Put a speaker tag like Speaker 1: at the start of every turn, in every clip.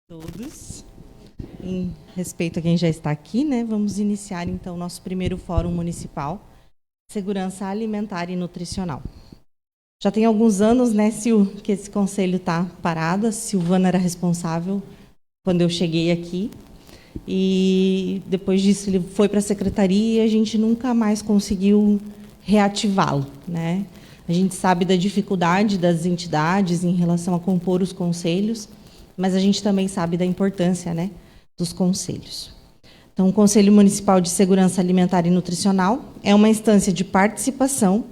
Speaker 1: Todos. Em respeito a quem já está aqui, né, vamos iniciar então o nosso primeiro Fórum Municipal Segurança Alimentar e Nutricional. Já tem alguns anos, né, que esse conselho está parado. A Silvana era responsável quando eu cheguei aqui. E depois disso ele foi para a secretaria e a gente nunca mais conseguiu reativá-lo, né? A gente sabe da dificuldade das entidades em relação a compor os conselhos, mas a gente também sabe da importância, né, dos conselhos. Então, o Conselho Municipal de Segurança Alimentar e Nutricional é uma instância de participação,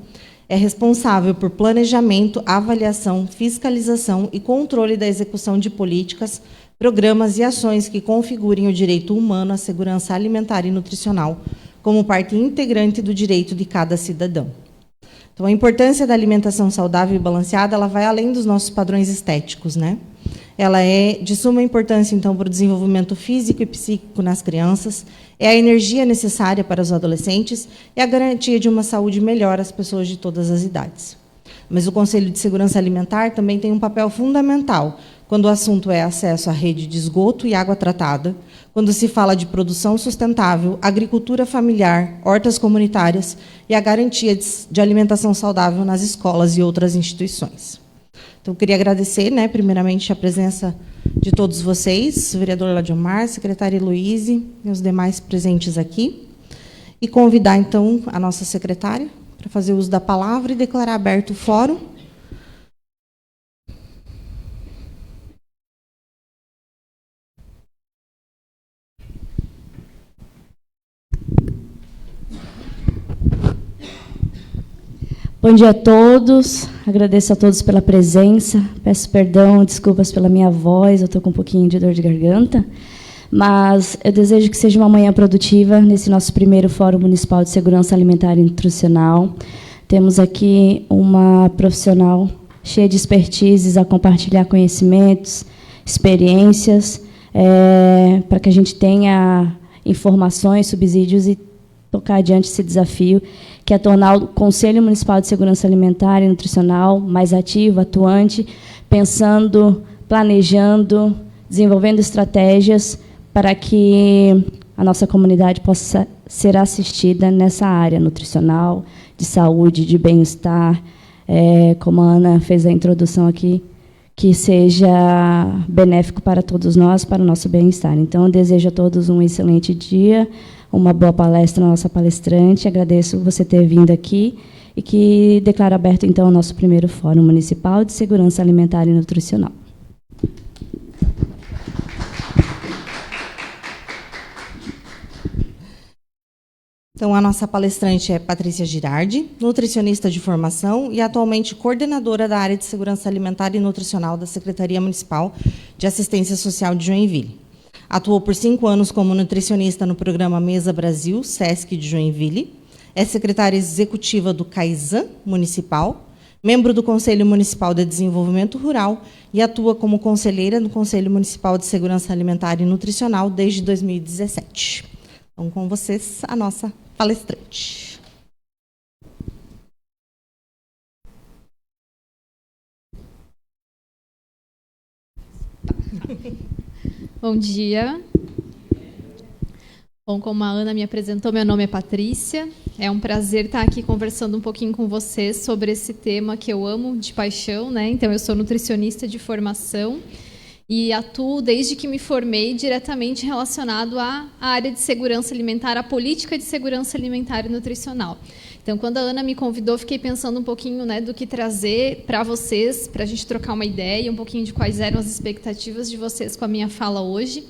Speaker 1: é responsável por planejamento, avaliação, fiscalização e controle da execução de políticas, programas e ações que configurem o direito humano à segurança alimentar e nutricional como parte integrante do direito de cada cidadão. Então, a importância da alimentação saudável e balanceada, ela vai além dos nossos padrões estéticos, né? Ela é de suma importância, então, para o desenvolvimento físico e psíquico nas crianças, é a energia necessária para os adolescentes e a garantia de uma saúde melhor às pessoas de todas as idades. Mas o Conselho de Segurança Alimentar também tem um papel fundamental quando o assunto é acesso à rede de esgoto e água tratada, quando se fala de produção sustentável, agricultura familiar, hortas comunitárias e a garantia de alimentação saudável nas escolas e outras instituições. Então, eu queria agradecer, né, primeiramente, a presença de todos vocês, o vereador Ladiomar, secretária Heloíse e os demais presentes aqui, e convidar, então, a nossa secretária para fazer uso da palavra e declarar aberto o fórum.
Speaker 2: Bom dia a todos, agradeço a todos pela presença, peço perdão, desculpas pela minha voz, eu estou com um pouquinho de dor de garganta, mas eu desejo que seja uma manhã produtiva nesse nosso primeiro Fórum Municipal de Segurança Alimentar e Nutricional. Temos aqui uma profissional cheia de expertises a compartilhar conhecimentos, experiências, para que a gente tenha informações, subsídios e tocar adiante esse desafio, que é tornar o Conselho Municipal de Segurança Alimentar e Nutricional mais ativo, atuante, pensando, planejando, desenvolvendo estratégias para que a nossa comunidade possa ser assistida nessa área nutricional, de saúde, de bem-estar, como a Ana fez a introdução aqui, que seja benéfico para todos nós, para o nosso bem-estar. Então, eu desejo a todos um excelente dia, uma boa palestra à nossa palestrante. Agradeço você ter vindo aqui e que declaro aberto, então, o nosso primeiro Fórum Municipal de Segurança Alimentar e Nutricional.
Speaker 1: Então, a nossa palestrante é Patrícia Girardi, nutricionista de formação e atualmente coordenadora da área de segurança alimentar e nutricional da Secretaria Municipal de Assistência Social de Joinville. Atuou por 5 anos como nutricionista no programa Mesa Brasil, SESC de Joinville. É secretária executiva do CAISAN Municipal, membro do Conselho Municipal de Desenvolvimento Rural e atua como conselheira no Conselho Municipal de Segurança Alimentar e Nutricional desde 2017. Então, com vocês, a nossa palestrante.
Speaker 3: Bom dia. Bom, como a Ana me apresentou, meu nome é Patrícia. É um prazer estar aqui conversando um pouquinho com vocês sobre esse tema que eu amo de paixão, né? Então, eu sou nutricionista de formação e atuo desde que me formei diretamente relacionado à área de segurança alimentar, à política de segurança alimentar e nutricional. Então, quando a Ana me convidou, fiquei pensando um pouquinho, né, do que trazer para vocês, para a gente trocar uma ideia, um pouquinho de quais eram as expectativas de vocês com a minha fala hoje.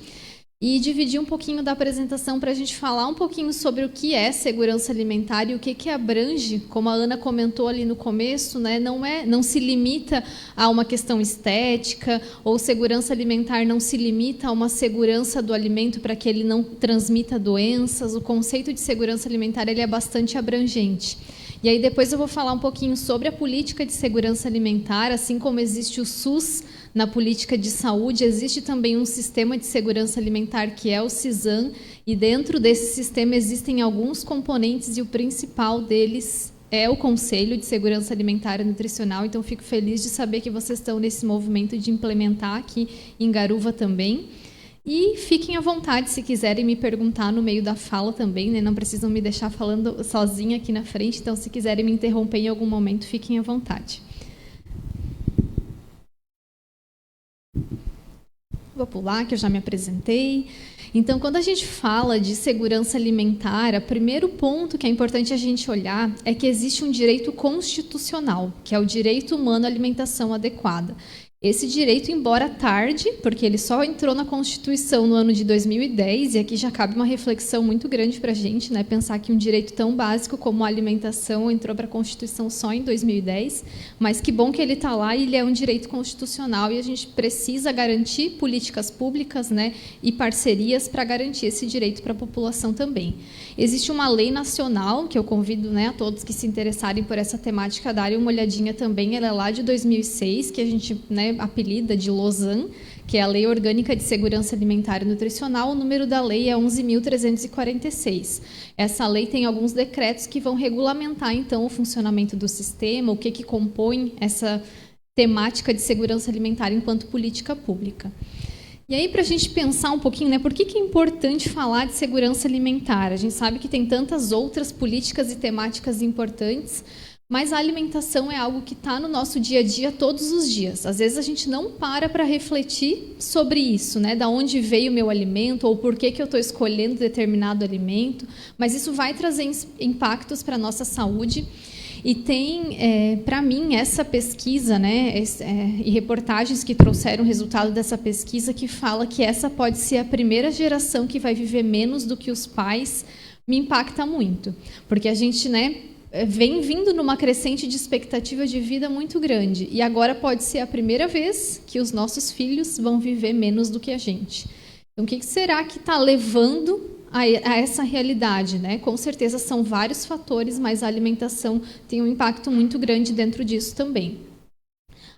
Speaker 3: E dividir um pouquinho da apresentação para a gente falar um pouquinho sobre o que é segurança alimentar e o que abrange, como a Ana comentou ali no começo, né, não se limita a uma questão estética, ou segurança alimentar não se limita a uma segurança do alimento para que ele não transmita doenças. O conceito de segurança alimentar ele é bastante abrangente. E aí depois eu vou falar um pouquinho sobre a política de segurança alimentar, assim como existe o SUS na política de saúde, existe também um sistema de segurança alimentar que é o CISAM, e dentro desse sistema existem alguns componentes e o principal deles é o Conselho de Segurança Alimentar e Nutricional, então fico feliz de saber que vocês estão nesse movimento de implementar aqui em Garuva também. E fiquem à vontade se quiserem me perguntar no meio da fala também, né? Não precisam me deixar falando sozinha aqui na frente, então se quiserem me interromper em algum momento, fiquem à vontade. Vou pular, que eu já me apresentei. Então, quando a gente fala de segurança alimentar, o primeiro ponto que é importante a gente olhar é que existe um direito constitucional, que é o direito humano à alimentação adequada. Esse direito, embora tarde, porque ele só entrou na Constituição no ano de 2010, e aqui já cabe uma reflexão muito grande para a gente, né? Pensar que um direito tão básico como a alimentação entrou para a Constituição só em 2010, mas que bom que ele está lá e ele é um direito constitucional e a gente precisa garantir políticas públicas, né, e parcerias para garantir esse direito para a população também. Existe uma lei nacional, que eu convido, né, a todos que se interessarem por essa temática a darem uma olhadinha também, ela é lá de 2006, que a gente, né, apelida de Lausanne, que é a Lei Orgânica de Segurança Alimentar e Nutricional. O número da lei é 11.346. Essa lei tem alguns decretos que vão regulamentar, então, o funcionamento do sistema, o que compõe essa temática de segurança alimentar enquanto política pública. E aí, para a gente pensar um pouquinho, né, por que é importante falar de segurança alimentar? A gente sabe que tem tantas outras políticas e temáticas importantes, mas a alimentação é algo que está no nosso dia a dia todos os dias. Às vezes a gente não para refletir sobre isso, né? Da onde veio o meu alimento ou por que eu estou escolhendo determinado alimento, mas isso vai trazer impactos para a nossa saúde. E tem, para mim, essa pesquisa, né, e reportagens que trouxeram o resultado dessa pesquisa, que fala que essa pode ser a primeira geração que vai viver menos do que os pais, me impacta muito. Porque a gente, né, vem vindo numa crescente de expectativa de vida muito grande. E agora pode ser a primeira vez que os nossos filhos vão viver menos do que a gente. Então, o que será que está levando a essa realidade, né? Com certeza são vários fatores, mas a alimentação tem um impacto muito grande dentro disso também.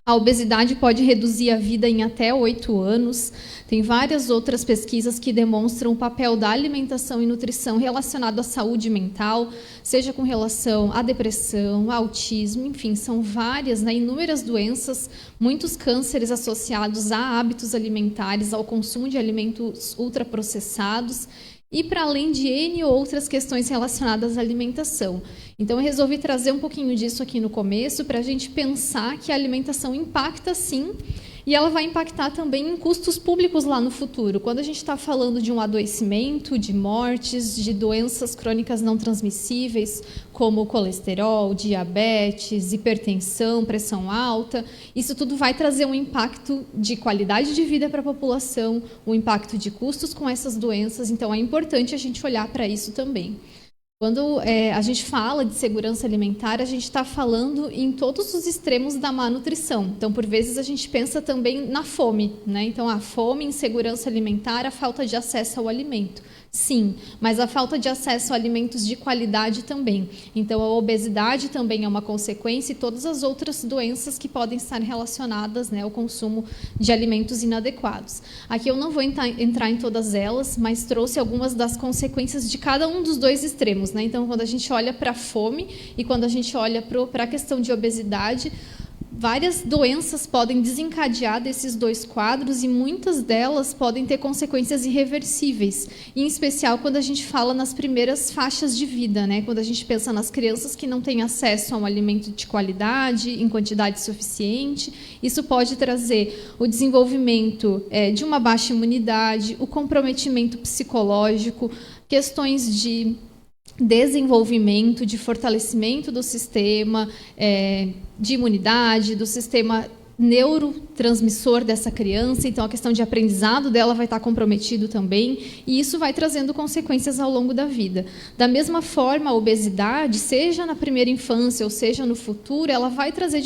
Speaker 3: A obesidade pode reduzir a vida em até 8 anos. Tem várias outras pesquisas que demonstram o papel da alimentação e nutrição relacionado à saúde mental, seja com relação à depressão, autismo, enfim, são várias, né, inúmeras doenças, muitos cânceres associados a hábitos alimentares, ao consumo de alimentos ultraprocessados, e para além de N outras questões relacionadas à alimentação. Então, eu resolvi trazer um pouquinho disso aqui no começo, para a gente pensar que a alimentação impacta, sim, e ela vai impactar também em custos públicos lá no futuro. Quando a gente está falando de um adoecimento, de mortes, de doenças crônicas não transmissíveis, como colesterol, diabetes, hipertensão, pressão alta, isso tudo vai trazer um impacto de qualidade de vida para a população, um impacto de custos com essas doenças, então é importante a gente olhar para isso também. Quando a gente fala de segurança alimentar, a gente está falando em todos os extremos da má nutrição. Então, por vezes, a gente pensa também na fome, né? Então, a fome, insegurança alimentar, a falta de acesso ao alimento. Sim, mas a falta de acesso a alimentos de qualidade também. Então, a obesidade também é uma consequência e todas as outras doenças que podem estar relacionadas, né, ao consumo de alimentos inadequados. Aqui eu não vou entrar em todas elas, mas trouxe algumas das consequências de cada um dos dois extremos, né? Então, quando a gente olha para a fome e quando a gente olha para a questão de obesidade, várias doenças podem desencadear desses dois quadros e muitas delas podem ter consequências irreversíveis, em especial quando a gente fala nas primeiras faixas de vida, né? Quando a gente pensa nas crianças que não têm acesso a um alimento de qualidade, em quantidade suficiente, isso pode trazer o desenvolvimento de uma baixa imunidade, o comprometimento psicológico, questões de desenvolvimento, de fortalecimento do sistema de imunidade, do sistema neurotransmissor dessa criança, então a questão de aprendizado dela vai estar comprometido também, e isso vai trazendo consequências ao longo da vida. Da mesma forma, a obesidade, seja na primeira infância ou seja no futuro, ela vai trazer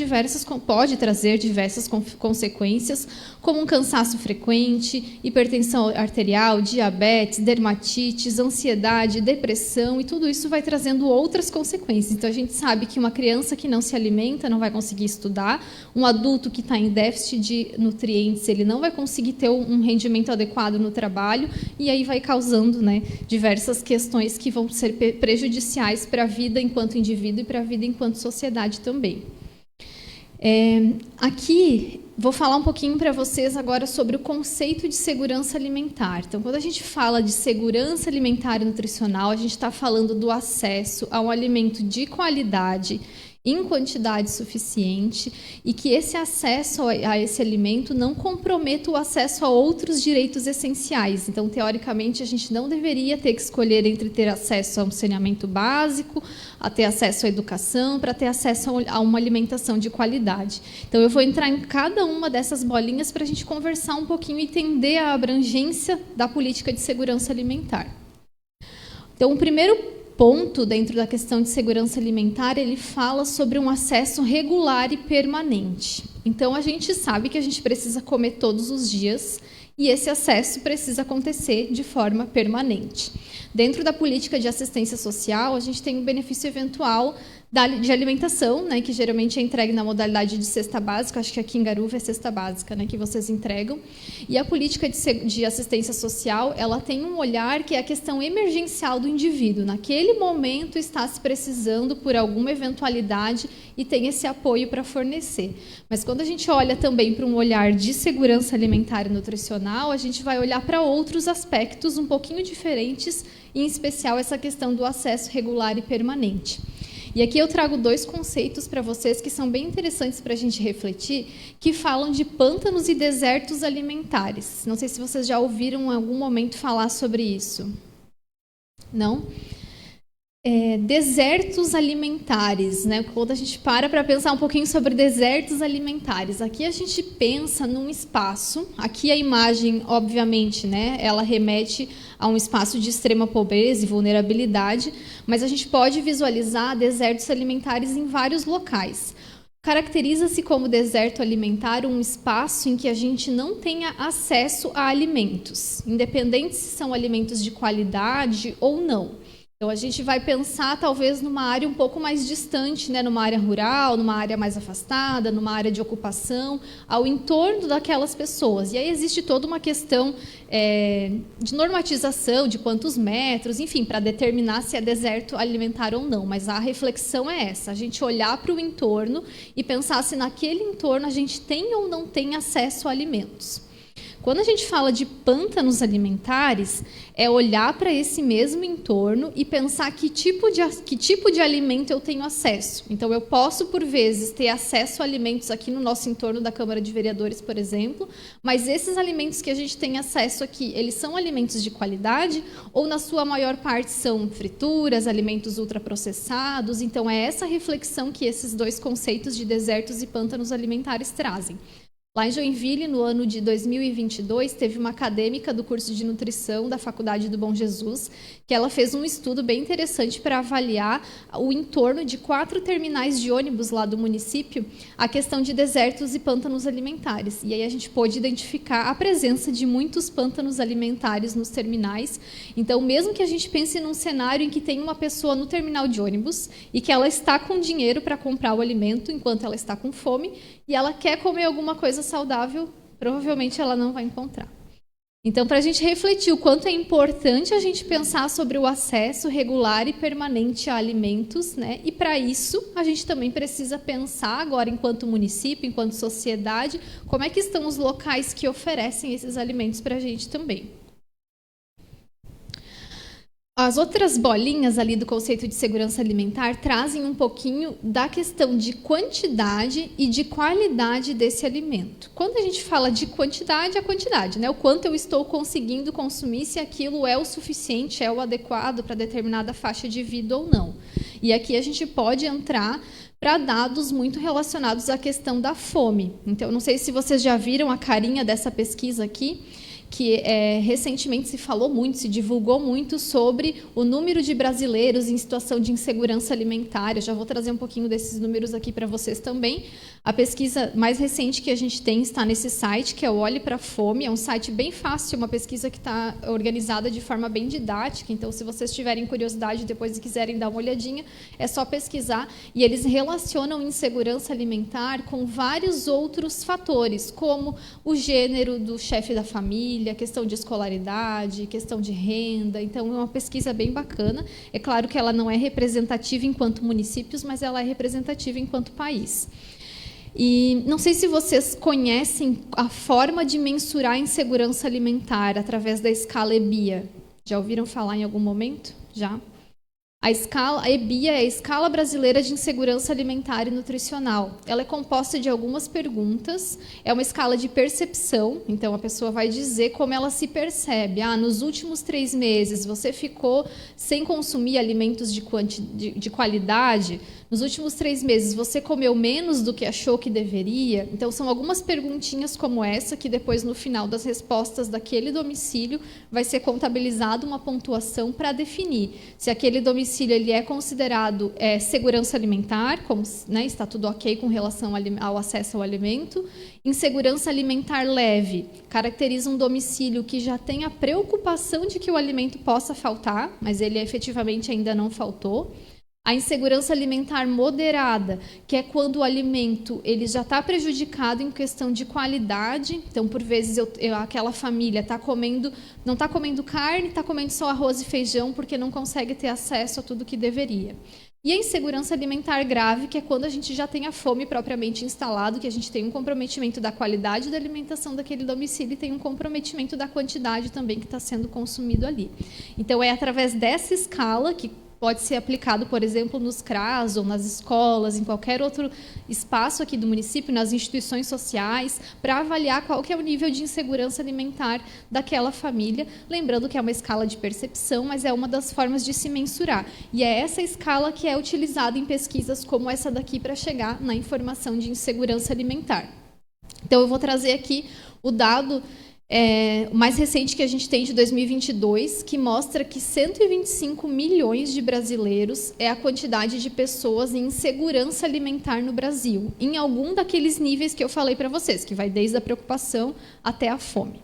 Speaker 3: pode trazer diversas consequências, como um cansaço frequente, hipertensão arterial, diabetes, dermatites, ansiedade, depressão, e tudo isso vai trazendo outras consequências. Então, a gente sabe que uma criança que não se alimenta não vai conseguir estudar, um adulto que está em déficit de nutrientes, ele não vai conseguir ter um rendimento adequado no trabalho, e aí vai causando, né, diversas questões que vão ser prejudiciais para a vida enquanto indivíduo e para a vida enquanto sociedade também. Aqui, vou falar um pouquinho para vocês agora sobre o conceito de segurança alimentar. Então, quando a gente fala de segurança alimentar e nutricional, a gente está falando do acesso a um alimento de qualidade, em quantidade suficiente, e que esse acesso a esse alimento não comprometa o acesso a outros direitos essenciais. Então, teoricamente, a gente não deveria ter que escolher entre ter acesso a um saneamento básico, a ter acesso à educação, para ter acesso a uma alimentação de qualidade. Então, eu vou entrar em cada uma dessas bolinhas para a gente conversar um pouquinho e entender a abrangência da política de segurança alimentar. Então, o primeiro ponto dentro da questão de segurança alimentar, ele fala sobre um acesso regular e permanente. Então, a gente sabe que a gente precisa comer todos os dias e esse acesso precisa acontecer de forma permanente. Dentro da política de assistência social, a gente tem o benefício eventual de alimentação, né, que geralmente é entregue na modalidade de cesta básica, acho que aqui em Garuva é cesta básica, né, que vocês entregam. E a política de assistência social, ela tem um olhar que é a questão emergencial do indivíduo. Naquele momento está se precisando por alguma eventualidade e tem esse apoio para fornecer. Mas quando a gente olha também para um olhar de segurança alimentar e nutricional, a gente vai olhar para outros aspectos um pouquinho diferentes, em especial essa questão do acesso regular e permanente. E aqui eu trago dois conceitos para vocês que são bem interessantes para a gente refletir, que falam de pântanos e desertos alimentares. Não sei se vocês já ouviram em algum momento falar sobre isso. Não? Desertos alimentares, né? Quando a gente para pensar um pouquinho sobre desertos alimentares, aqui a gente pensa num espaço, aqui a imagem, obviamente, né, ela remete a um espaço de extrema pobreza e vulnerabilidade, mas a gente pode visualizar desertos alimentares em vários locais. Caracteriza-se como deserto alimentar um espaço em que a gente não tenha acesso a alimentos, independente se são alimentos de qualidade ou não. Então, a gente vai pensar, talvez, numa área um pouco mais distante, né? Numa área rural, numa área mais afastada, numa área de ocupação, ao entorno daquelas pessoas. E aí existe toda uma questão de normatização, de quantos metros, enfim, para determinar se é deserto alimentar ou não. Mas a reflexão é essa, a gente olhar para o entorno e pensar se naquele entorno a gente tem ou não tem acesso a alimentos. Quando a gente fala de pântanos alimentares, é olhar para esse mesmo entorno e pensar que tipo de alimento eu tenho acesso. Então, eu posso, por vezes, ter acesso a alimentos aqui no nosso entorno da Câmara de Vereadores, por exemplo, mas esses alimentos que a gente tem acesso aqui, eles são alimentos de qualidade ou, na sua maior parte, são frituras, alimentos ultraprocessados? Então, é essa reflexão que esses dois conceitos de desertos e pântanos alimentares trazem. Lá em Joinville, no ano de 2022, teve uma acadêmica do curso de nutrição da Faculdade do Bom Jesus, que ela fez um estudo bem interessante para avaliar o entorno de 4 terminais de ônibus lá do município, a questão de desertos e pântanos alimentares. E aí a gente pôde identificar a presença de muitos pântanos alimentares nos terminais. Então, mesmo que a gente pense num cenário em que tem uma pessoa no terminal de ônibus e que ela está com dinheiro para comprar o alimento enquanto ela está com fome, e ela quer comer alguma coisa saudável, provavelmente ela não vai encontrar. Então, para a gente refletir o quanto é importante a gente pensar sobre o acesso regular e permanente a alimentos, né? E para isso, a gente também precisa pensar agora, enquanto município, enquanto sociedade, como é que estão os locais que oferecem esses alimentos para a gente também. As outras bolinhas ali do conceito de segurança alimentar trazem um pouquinho da questão de quantidade e de qualidade desse alimento. Quando a gente fala de quantidade, é a quantidade, né? O quanto eu estou conseguindo consumir, se aquilo é o suficiente, é o adequado para determinada faixa de vida ou não. E aqui a gente pode entrar para dados muito relacionados à questão da fome. Então, não sei se vocês já viram a carinha dessa pesquisa aqui, que recentemente se falou muito, se divulgou muito sobre o número de brasileiros em situação de insegurança alimentar. Eu já vou trazer um pouquinho desses números aqui para vocês também. A pesquisa mais recente que a gente tem está nesse site, que é o Olhe para a Fome. É um site bem fácil, uma pesquisa que está organizada de forma bem didática. Então, se vocês tiverem curiosidade depois e quiserem dar uma olhadinha, é só pesquisar. E eles relacionam insegurança alimentar com vários outros fatores, como o gênero do chefe da família, questão de escolaridade, questão de renda. Então, é uma pesquisa bem bacana. É claro que ela não é representativa enquanto municípios, mas ela é representativa enquanto país. E não sei se vocês conhecem a forma de mensurar a insegurança alimentar através da escala EBIA. Já ouviram falar em algum momento? Já? A EBIA é a Escala Brasileira de Insegurança Alimentar e Nutricional. Ela é composta de algumas perguntas, é uma escala de percepção, então a pessoa vai dizer como ela se percebe. Nos últimos 3 meses você ficou sem consumir alimentos de qualidade? Nos últimos 3 meses você comeu menos do que achou que deveria? Então são algumas perguntinhas como essa que depois no final das respostas daquele domicílio vai ser contabilizado uma pontuação para definir se aquele domicílio ele é considerado segurança alimentar, como, né, está tudo ok com relação ao acesso ao alimento. Insegurança alimentar leve caracteriza um domicílio que já tem a preocupação de que o alimento possa faltar, mas ele efetivamente ainda não faltou. A insegurança alimentar moderada, que é quando o alimento ele já está prejudicado em questão de qualidade. Então, por vezes, aquela família não está comendo carne, está comendo só arroz e feijão porque não consegue ter acesso a tudo que deveria. E a insegurança alimentar grave, que é quando a gente já tem a fome propriamente instalado, que a gente tem um comprometimento da qualidade da alimentação daquele domicílio e tem um comprometimento da quantidade também que está sendo consumido ali. Então, é através dessa escala que pode ser aplicado, por exemplo, nos CRAS ou nas escolas, em qualquer outro espaço aqui do município, nas instituições sociais, para avaliar qual que é o nível de insegurança alimentar daquela família. Lembrando que é uma escala de percepção, mas é uma das formas de se mensurar. E é essa escala que é utilizada em pesquisas como essa daqui para chegar na informação de insegurança alimentar. Então, eu vou trazer aqui o dado o mais recente que a gente tem de 2022, que mostra que 125 milhões de brasileiros é a quantidade de pessoas em insegurança alimentar no Brasil, em algum daqueles níveis que eu falei para vocês, que vai desde a preocupação até a fome.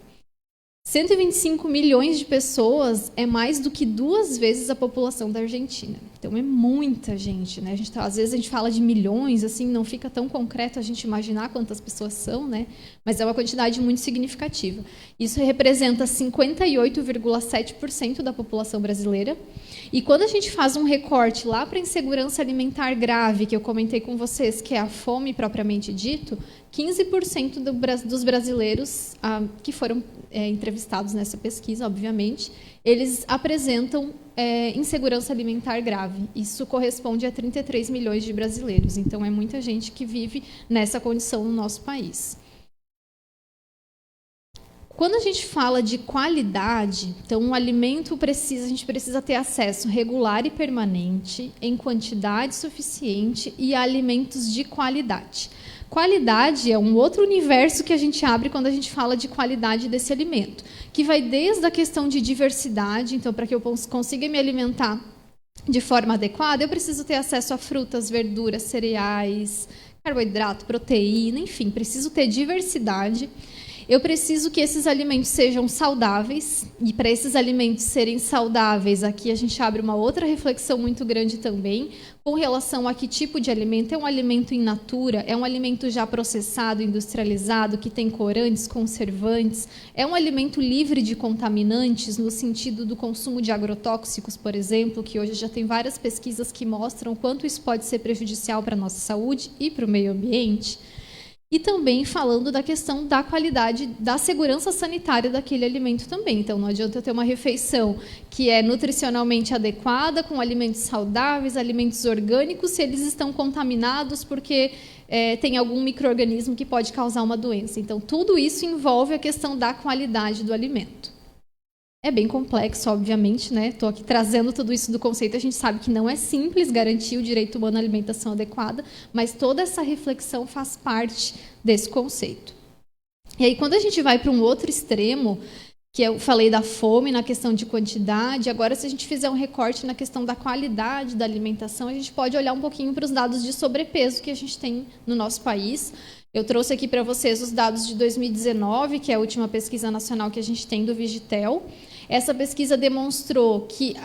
Speaker 3: 125 milhões de pessoas é mais do que 2 vezes a população da Argentina. Então, é muita gente, né? Às vezes a gente fala de milhões, assim, não fica tão concreto a gente imaginar quantas pessoas são, né? Mas é uma quantidade muito significativa. Isso representa 58,7% da população brasileira. E quando a gente faz um recorte lá para a insegurança alimentar grave, que eu comentei com vocês, que é a fome propriamente dito, 15% dos brasileiros que foram entrevistados nessa pesquisa, obviamente, eles apresentam insegurança alimentar grave. Isso corresponde a 33 milhões de brasileiros. Então, é muita gente que vive nessa condição no nosso país. Quando a gente fala de qualidade, então um alimento a gente precisa ter acesso regular e permanente, em quantidade suficiente e a alimentos de qualidade. Qualidade é um outro universo que a gente abre quando a gente fala de qualidade desse alimento, que vai desde a questão de diversidade, então para que eu consiga me alimentar de forma adequada, eu preciso ter acesso a frutas, verduras, cereais, carboidrato, proteína, enfim, preciso ter diversidade. Eu preciso que esses alimentos sejam saudáveis, e para esses alimentos serem saudáveis, aqui a gente abre uma outra reflexão muito grande também, com relação a que tipo de alimento. É um alimento in natura? É um alimento já processado, industrializado, que tem corantes, conservantes? É um alimento livre de contaminantes, no sentido do consumo de agrotóxicos, por exemplo, que hoje já tem várias pesquisas que mostram o quanto isso pode ser prejudicial para a nossa saúde e para o meio ambiente? E também falando da questão da qualidade, da segurança sanitária daquele alimento também. Então, não adianta eu ter uma refeição que é nutricionalmente adequada, com alimentos saudáveis, alimentos orgânicos, se eles estão contaminados porque tem algum micro-organismo que pode causar uma doença. Então, tudo isso envolve a questão da qualidade do alimento. É bem complexo, obviamente, né? Estou aqui trazendo tudo isso do conceito. A gente sabe que não é simples garantir o direito humano à alimentação adequada, mas toda essa reflexão faz parte desse conceito. E aí, quando a gente vai para um outro extremo, que eu falei da fome na questão de quantidade. Agora, se a gente fizer um recorte na questão da qualidade da alimentação, a gente pode olhar um pouquinho para os dados de sobrepeso que a gente tem no nosso país. Eu trouxe aqui para vocês os dados de 2019, que é a última pesquisa nacional que a gente tem do Vigitel. Essa pesquisa demonstrou que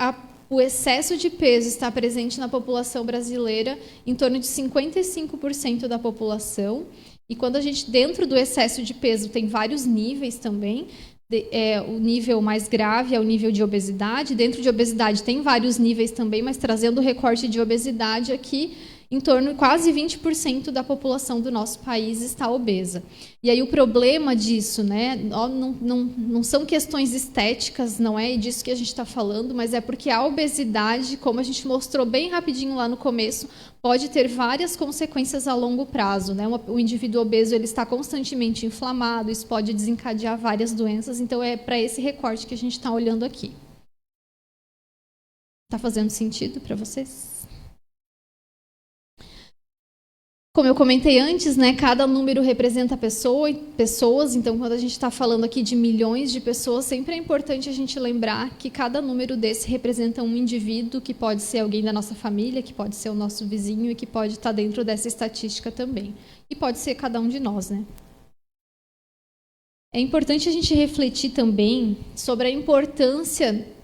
Speaker 3: o excesso de peso está presente na população brasileira, em torno de 55% da população. E quando a gente, dentro do excesso de peso, tem vários níveis também. O nível mais grave é o nível de obesidade. Dentro de obesidade tem vários níveis também, mas trazendo o recorte de obesidade aqui, em torno de quase 20% da população do nosso país está obesa. E aí o problema disso, né, não são questões estéticas, não é disso que a gente está falando, mas é porque a obesidade, como a gente mostrou bem rapidinho lá no começo, pode ter várias consequências a longo prazo, né? O indivíduo obeso ele está constantemente inflamado, isso pode desencadear várias doenças, então é para esse recorte que a gente está olhando aqui. Está fazendo sentido para vocês? Como eu comentei antes, né, cada número representa pessoas, então quando a gente está falando aqui de milhões de pessoas, sempre é importante a gente lembrar que cada número desse representa um indivíduo, que pode ser alguém da nossa família, que pode ser o nosso vizinho e que pode estar dentro dessa estatística também. E pode ser cada um de nós, né? É importante a gente refletir também sobre a importância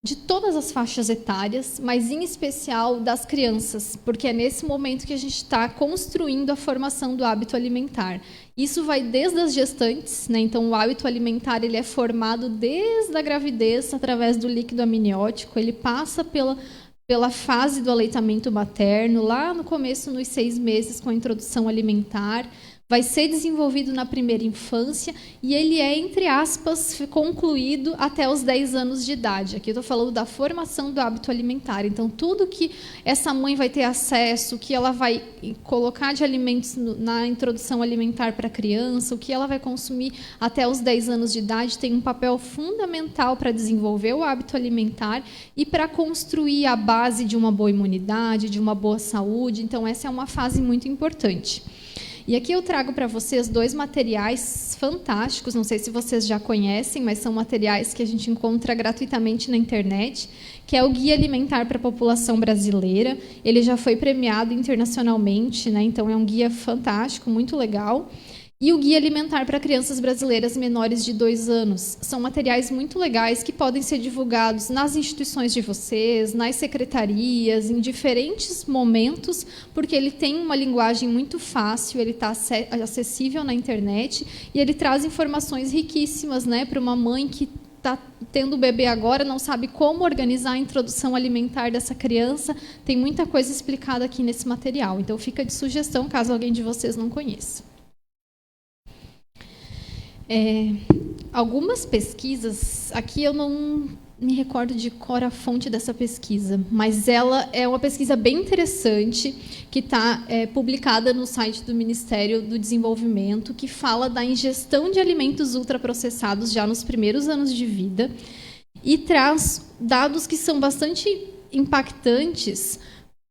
Speaker 3: de todas as faixas etárias, mas em especial das crianças, porque é nesse momento que a gente está construindo a formação do hábito alimentar. Isso vai desde as gestantes, né? Então o hábito alimentar ele é formado desde a gravidez através do líquido amniótico, ele passa pela fase do aleitamento materno, lá no começo, nos 6 meses, com a introdução alimentar, vai ser desenvolvido na primeira infância e ele é, entre aspas, concluído até os 10 anos de idade. Aqui eu estou falando da formação do hábito alimentar. Então, tudo que essa mãe vai ter acesso, o que ela vai colocar de alimentos na introdução alimentar para a criança, o que ela vai consumir até os 10 anos de idade, tem um papel fundamental para desenvolver o hábito alimentar e para construir a base de uma boa imunidade, de uma boa saúde. Então, essa é uma fase muito importante. E aqui eu trago para vocês 2 materiais fantásticos, não sei se vocês já conhecem, mas são materiais que a gente encontra gratuitamente na internet, que é o Guia Alimentar para a População Brasileira. Ele já foi premiado internacionalmente, né? Então é um guia fantástico, muito legal. E o Guia Alimentar para Crianças Brasileiras Menores de 2 anos. São materiais muito legais que podem ser divulgados nas instituições de vocês, nas secretarias, em diferentes momentos, porque ele tem uma linguagem muito fácil, ele está acessível na internet e ele traz informações riquíssimas, né, para uma mãe que está tendo bebê agora, não sabe como organizar a introdução alimentar dessa criança. Tem muita coisa explicada aqui nesse material. Então, fica de sugestão, caso alguém de vocês não conheça. Algumas pesquisas, aqui eu não me recordo de cor a fonte dessa pesquisa, mas ela é uma pesquisa bem interessante que está publicada no site do Ministério do Desenvolvimento, que fala da ingestão de alimentos ultraprocessados já nos primeiros anos de vida e traz dados que são bastante impactantes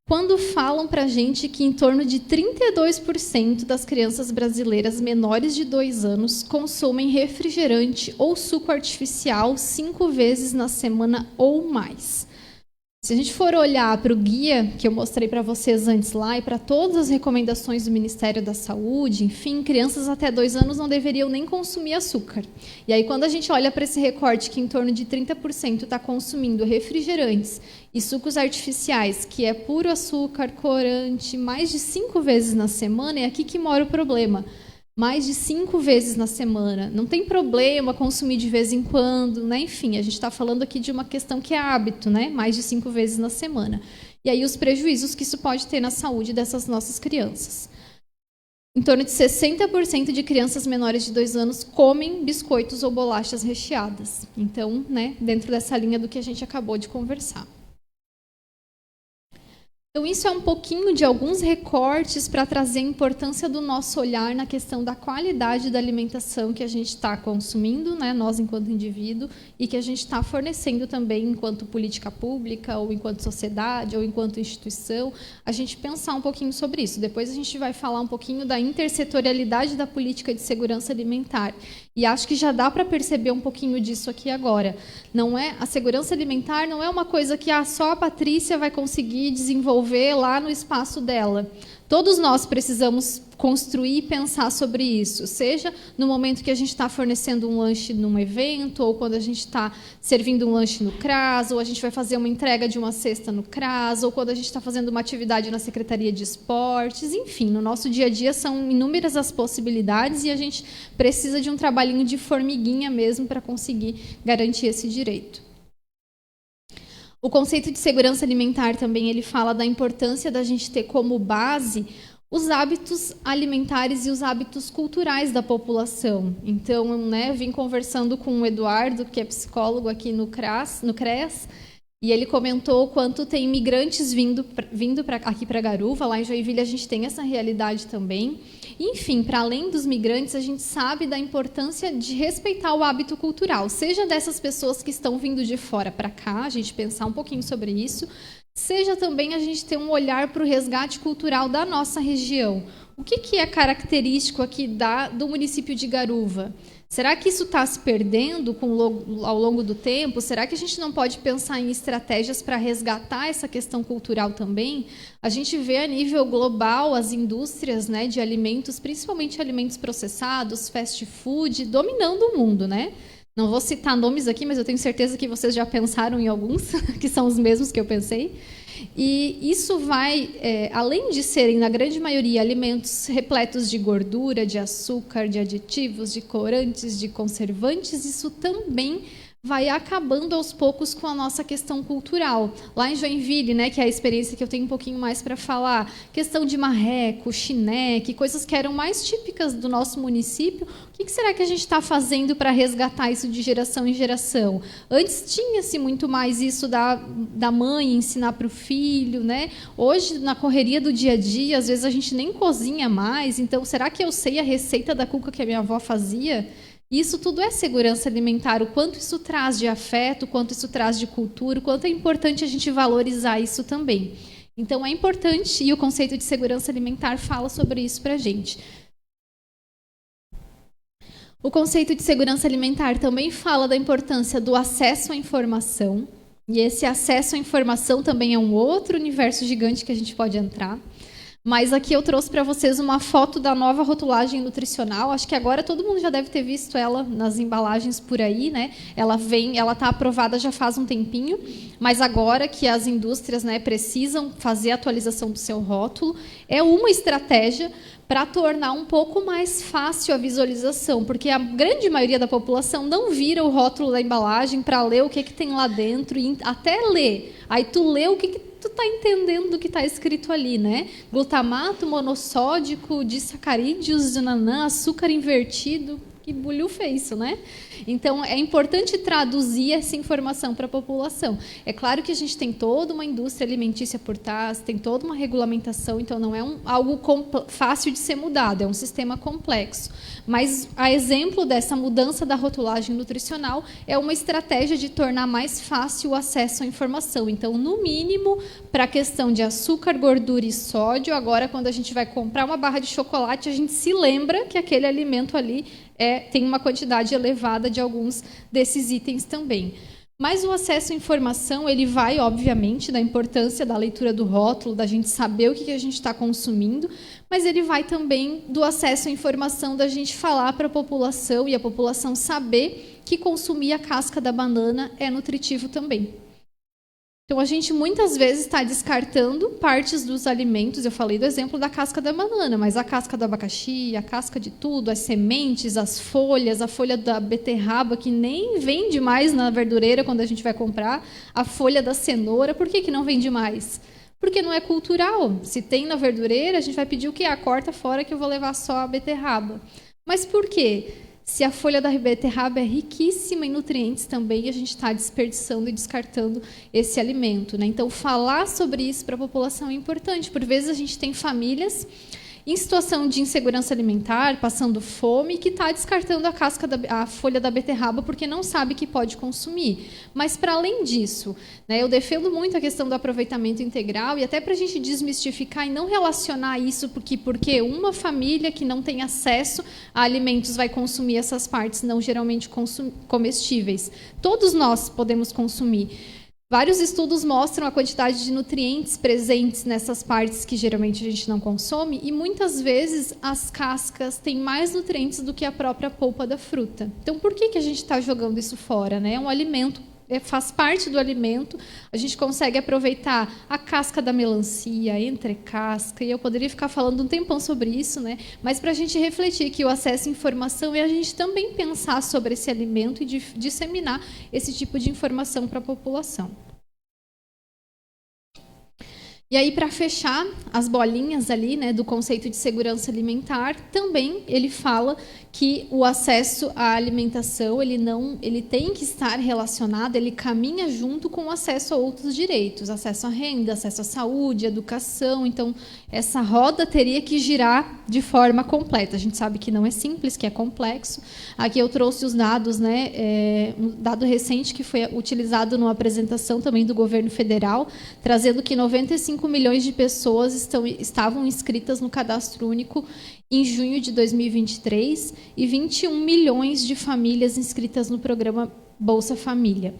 Speaker 3: quando falam para a gente que em torno de 32% das crianças brasileiras menores de 2 anos consomem refrigerante ou suco artificial 5 vezes na semana ou mais. Se a gente for olhar para o guia que eu mostrei para vocês antes lá e para todas as recomendações do Ministério da Saúde, enfim, crianças até 2 anos não deveriam nem consumir açúcar. E aí, quando a gente olha para esse recorte que em torno de 30% está consumindo refrigerantes e sucos artificiais, que é puro açúcar, corante, mais de 5 vezes na semana, é aqui que mora o problema. Mais de 5 vezes na semana. Não tem problema consumir de vez em quando, né? Enfim, a gente está falando aqui de uma questão que é hábito, né? Mais de 5 vezes na semana. E aí os prejuízos que isso pode ter na saúde dessas nossas crianças. Em torno de 60% de crianças menores de 2 anos comem biscoitos ou bolachas recheadas. Então, né, dentro dessa linha do que a gente acabou de conversar. Então, isso é um pouquinho de alguns recortes para trazer a importância do nosso olhar na questão da qualidade da alimentação que a gente está consumindo, né, nós enquanto indivíduo, e que a gente está fornecendo também enquanto política pública, ou enquanto sociedade, ou enquanto instituição, a gente pensar um pouquinho sobre isso. Depois a gente vai falar um pouquinho da intersetorialidade da política de segurança alimentar. E acho que já dá para perceber um pouquinho disso aqui agora. Não é, a segurança alimentar não é uma coisa que só a Patrícia vai conseguir desenvolver lá no espaço dela. Todos nós precisamos construir e pensar sobre isso, seja no momento que a gente está fornecendo um lanche num evento, ou quando a gente está servindo um lanche no CRAS, ou a gente vai fazer uma entrega de uma cesta no CRAS, ou quando a gente está fazendo uma atividade na Secretaria de Esportes, enfim, no nosso dia a dia são inúmeras as possibilidades e a gente precisa de um trabalhinho de formiguinha mesmo para conseguir garantir esse direito. O conceito de segurança alimentar também ele fala da importância da gente ter como base os hábitos alimentares e os hábitos culturais da população. Então, né, vim conversando com o Eduardo, que é psicólogo aqui no CREAS, e ele comentou o quanto tem imigrantes vindo aqui para Garuva. Lá em Joinville a gente tem essa realidade também. Enfim, para além dos migrantes, a gente sabe da importância de respeitar o hábito cultural, seja dessas pessoas que estão vindo de fora para cá, a gente pensar um pouquinho sobre isso, seja também a gente ter um olhar para o resgate cultural da nossa região. O que é característico aqui do município de Garuva? Será que isso está se perdendo ao longo do tempo? Será que a gente não pode pensar em estratégias para resgatar essa questão cultural também? A gente vê a nível global as indústrias, né, de alimentos, principalmente alimentos processados, fast food, dominando o mundo, né? Não vou citar nomes aqui, mas eu tenho certeza que vocês já pensaram em alguns, que são os mesmos que eu pensei. E isso vai, além de serem, na grande maioria, alimentos repletos de gordura, de açúcar, de aditivos, de corantes, de conservantes, isso também vai acabando aos poucos com a nossa questão cultural. Lá em Joinville, né, que é a experiência que eu tenho um pouquinho mais para falar, questão de marreco, chineque, coisas que eram mais típicas do nosso município, o que será que a gente está fazendo para resgatar isso de geração em geração? Antes tinha-se muito mais isso da mãe ensinar para o filho, né? Hoje, na correria do dia a dia, às vezes a gente nem cozinha mais, então será que eu sei a receita da cuca que a minha avó fazia? Isso tudo é segurança alimentar, o quanto isso traz de afeto, o quanto isso traz de cultura, o quanto é importante a gente valorizar isso também. Então, é importante, e o conceito de segurança alimentar fala sobre isso para a gente. O conceito de segurança alimentar também fala da importância do acesso à informação, e esse acesso à informação também é um outro universo gigante que a gente pode entrar. Mas aqui eu trouxe para vocês uma foto da nova rotulagem nutricional. Acho que agora todo mundo já deve ter visto ela nas embalagens por aí, né? Ela está aprovada já faz um tempinho, mas agora que as indústrias, né, precisam fazer a atualização do seu rótulo, é uma estratégia para tornar um pouco mais fácil a visualização, porque a grande maioria da população não vira o rótulo da embalagem para ler o que tem lá dentro, e até ler. Aí tu lê o que tu está entendendo do que está escrito ali, né? Glutamato monossódico, disacarídeos, de nanã, açúcar invertido. Que bulhufa é isso, né? Então, é importante traduzir essa informação para a população. É claro que a gente tem toda uma indústria alimentícia por trás, tem toda uma regulamentação, então não é algo fácil de ser mudado, é um sistema complexo. Mas, a exemplo dessa mudança da rotulagem nutricional, é uma estratégia de tornar mais fácil o acesso à informação. Então, no mínimo, para a questão de açúcar, gordura e sódio, agora, quando a gente vai comprar uma barra de chocolate, a gente se lembra que aquele alimento ali tem uma quantidade elevada de alguns desses itens também. Mas o acesso à informação, ele vai, obviamente, da importância da leitura do rótulo, da gente saber o que a gente está consumindo, mas ele vai também do acesso à informação, da gente falar para a população e a população saber que consumir a casca da banana é nutritivo também. Então, a gente muitas vezes está descartando partes dos alimentos. Eu falei do exemplo da casca da banana, mas a casca do abacaxi, a casca de tudo, as sementes, as folhas, a folha da beterraba, que nem vende mais na verdureira quando a gente vai comprar, a folha da cenoura. Por que não vende mais? Porque não é cultural. Se tem na verdureira, a gente vai pedir o quê? Corta fora que eu vou levar só a beterraba. Mas por quê? se a folha da beterraba é riquíssima em nutrientes também, a gente está desperdiçando e descartando esse alimento, né? Então, falar sobre isso para a população é importante. Por vezes, a gente tem famílias em situação de insegurança alimentar, passando fome, que está descartando a folha da beterraba porque não sabe que pode consumir. Mas, para além disso, né, eu defendo muito a questão do aproveitamento integral e até para a gente desmistificar e não relacionar isso porque uma família que não tem acesso a alimentos vai consumir essas partes não geralmente comestíveis. Todos nós podemos consumir. Vários estudos mostram a quantidade de nutrientes presentes nessas partes que geralmente a gente não consome e muitas vezes as cascas têm mais nutrientes do que a própria polpa da fruta. Então, por que a gente está jogando isso fora, né? É um alimento, faz parte do alimento, a gente consegue aproveitar a casca da melancia, a entrecasca, e eu poderia ficar falando um tempão sobre isso, né? Mas para a gente refletir que o acesso à informação é a gente também pensar sobre esse alimento e disseminar esse tipo de informação para a população. E aí, para fechar as bolinhas ali, né, do conceito de segurança alimentar, também ele fala que o acesso à alimentação, ele tem que estar relacionado, ele caminha junto com o acesso a outros direitos, acesso à renda, acesso à saúde, educação. Então, essa roda teria que girar de forma completa. A gente sabe que não é simples, que é complexo. Aqui eu trouxe os dados, né, um dado recente que foi utilizado numa apresentação também do governo federal, trazendo que 95 milhões de pessoas estavam inscritas no Cadastro Único em junho de 2023 e 21 milhões de famílias inscritas no programa Bolsa Família.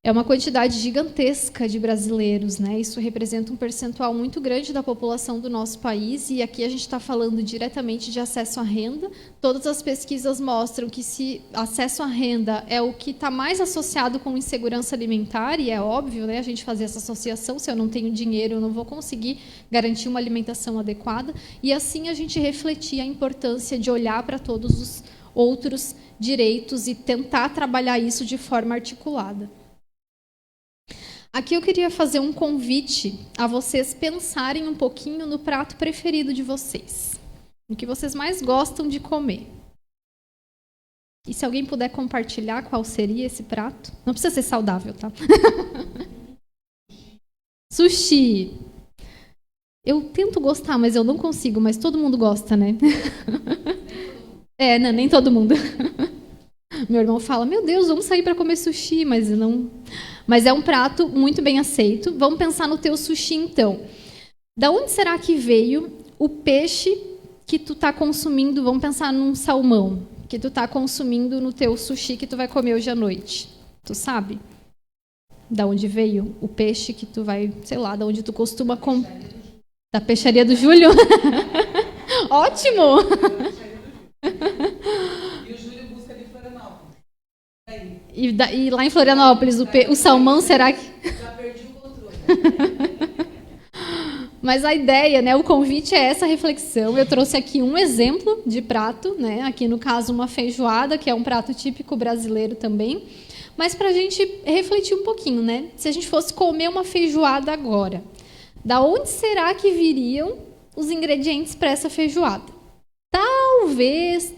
Speaker 3: É uma quantidade gigantesca de brasileiros, né? Isso representa um percentual muito grande da população do nosso país e aqui a gente está falando diretamente de acesso à renda. Todas as pesquisas mostram que se acesso à renda é o que está mais associado com insegurança alimentar, e é óbvio, né, a gente fazer essa associação, se eu não tenho dinheiro, eu não vou conseguir garantir uma alimentação adequada, e assim a gente refletir a importância de olhar para todos os outros direitos e tentar trabalhar isso de forma articulada. Aqui eu queria fazer um convite a vocês pensarem um pouquinho no prato preferido de vocês. O que vocês mais gostam de comer. E se alguém puder compartilhar qual seria esse prato? Não precisa ser saudável, tá? Sushi. Eu tento gostar, mas eu não consigo, mas todo mundo gosta, né? Não, nem todo mundo. Meu irmão fala, meu Deus, vamos sair para comer sushi, mas eu não... Mas é um prato muito bem aceito. Vamos pensar no teu sushi, então. Da onde será que veio o peixe que tu está consumindo? Vamos pensar num salmão que tu está consumindo no teu sushi que tu vai comer hoje à noite. Tu sabe? Da onde veio o peixe que tu vai, sei lá, da onde tu costuma comer? Da peixaria do Júlio? Ótimo! E lá em Florianópolis, o salmão, será que... Já perdi o controle. Mas a ideia, né, o convite é essa reflexão. Eu trouxe aqui um exemplo de prato, né? Aqui no caso uma feijoada, que é um prato típico brasileiro também. Mas para a gente refletir um pouquinho, né? Se a gente fosse comer uma feijoada agora, da onde será que viriam os ingredientes para essa feijoada? Talvez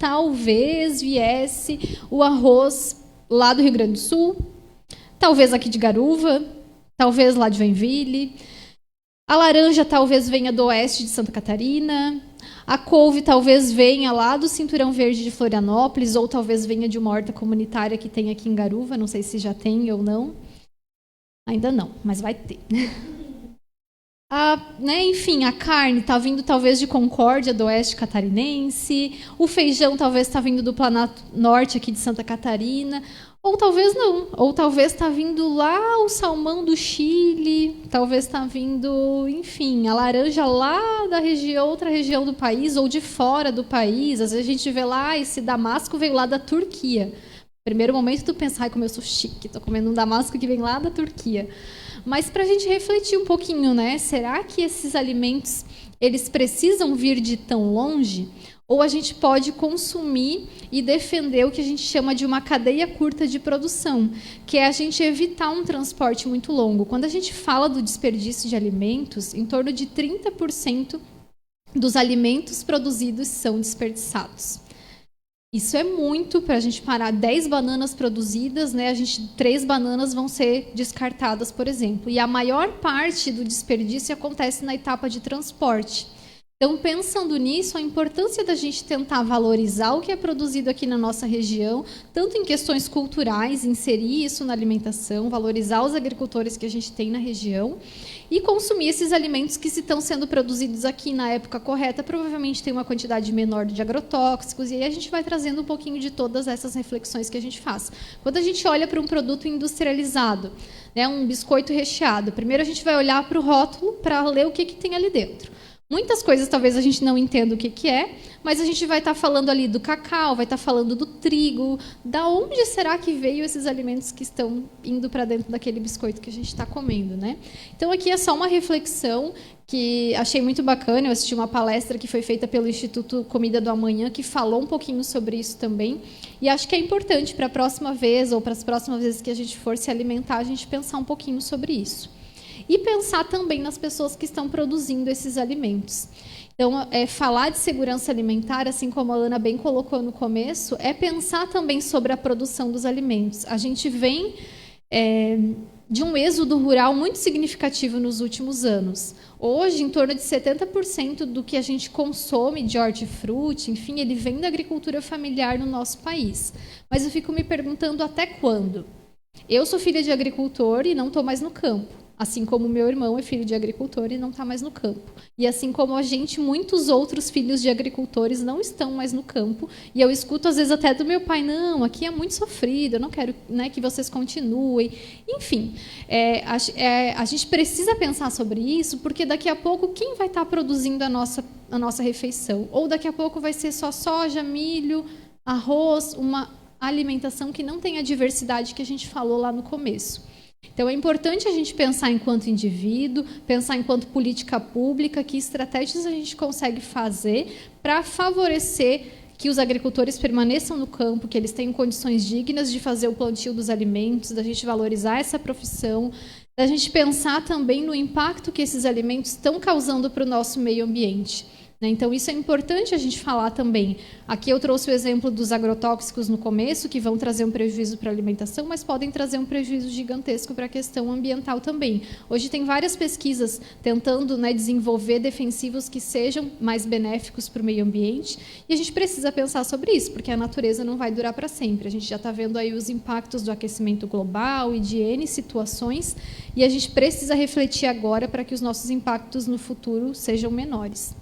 Speaker 3: viesse o arroz lá do Rio Grande do Sul, talvez aqui de Garuva, talvez lá de Joinville. A laranja talvez venha do oeste de Santa Catarina. A couve talvez venha lá do Cinturão Verde de Florianópolis, ou talvez venha de uma horta comunitária que tem aqui em Garuva. Não sei se já tem ou não. Ainda não, mas vai ter. Enfim, a carne está vindo talvez de Concórdia, do oeste catarinense. O feijão talvez está vindo do Planalto Norte aqui de Santa Catarina. Ou talvez não. Ou talvez está vindo lá o salmão do Chile. Talvez está vindo, enfim, a laranja lá da outra região do país ou de fora do país. Às vezes a gente vê lá, esse damasco veio lá da Turquia. Primeiro momento tu pensa, ai, como eu sou chique, estou comendo um damasco que vem lá da Turquia. Mas para a gente refletir um pouquinho, né? Será que esses alimentos eles precisam vir de tão longe? Ou a gente pode consumir e defender o que a gente chama de uma cadeia curta de produção, que é a gente evitar um transporte muito longo. Quando a gente fala do desperdício de alimentos, em torno de 30% dos alimentos produzidos são desperdiçados. Isso é muito para a gente parar 10 bananas produzidas, né? 3 bananas vão ser descartadas, por exemplo. E a maior parte do desperdício acontece na etapa de transporte. Então, pensando nisso, a importância da gente tentar valorizar o que é produzido aqui na nossa região, tanto em questões culturais, inserir isso na alimentação, valorizar os agricultores que a gente tem na região e consumir esses alimentos que, se estão sendo produzidos aqui na época correta, provavelmente tem uma quantidade menor de agrotóxicos, e aí a gente vai trazendo um pouquinho de todas essas reflexões que a gente faz. Quando a gente olha para um produto industrializado, né, um biscoito recheado, primeiro a gente vai olhar para o rótulo para ler o que tem ali dentro. Muitas coisas talvez a gente não entenda o que é, mas a gente vai estar falando ali do cacau, vai estar falando do trigo, da onde será que veio esses alimentos que estão indo para dentro daquele biscoito que a gente está comendo, né? Então, aqui é só uma reflexão que achei muito bacana. Eu assisti uma palestra que foi feita pelo Instituto Comida do Amanhã, que falou um pouquinho sobre isso também, e acho que é importante para a próxima vez, ou para as próximas vezes que a gente for se alimentar, a gente pensar um pouquinho sobre isso. E pensar também nas pessoas que estão produzindo esses alimentos. Então, falar de segurança alimentar, assim como a Ana bem colocou no começo, é pensar também sobre a produção dos alimentos. A gente vem de um êxodo rural muito significativo nos últimos anos. Hoje, em torno de 70% do que a gente consome de hortifruti, enfim, ele vem da agricultura familiar no nosso país. Mas eu fico me perguntando até quando. Eu sou filha de agricultor e não estou mais no campo. Assim como meu irmão é filho de agricultor e não está mais no campo. E assim como a gente, muitos outros filhos de agricultores não estão mais no campo. E eu escuto, às vezes, até do meu pai, não, aqui é muito sofrido, eu não quero, né, que vocês continuem. Enfim, a gente precisa pensar sobre isso, porque daqui a pouco, quem vai estar produzindo a nossa refeição? Ou daqui a pouco vai ser só soja, milho, arroz, uma alimentação que não tem a diversidade que a gente falou lá no começo. Então, é importante a gente pensar enquanto indivíduo, pensar enquanto política pública, que estratégias a gente consegue fazer para favorecer que os agricultores permaneçam no campo, que eles tenham condições dignas de fazer o plantio dos alimentos, da gente valorizar essa profissão, da gente pensar também no impacto que esses alimentos estão causando para o nosso meio ambiente. Então, isso é importante a gente falar também. Aqui eu trouxe o exemplo dos agrotóxicos no começo, que vão trazer um prejuízo para a alimentação, mas podem trazer um prejuízo gigantesco para a questão ambiental também. Hoje tem várias pesquisas tentando, né, desenvolver defensivos que sejam mais benéficos para o meio ambiente, e a gente precisa pensar sobre isso, porque a natureza não vai durar para sempre. A gente já está vendo aí os impactos do aquecimento global e de N situações, e a gente precisa refletir agora para que os nossos impactos no futuro sejam menores.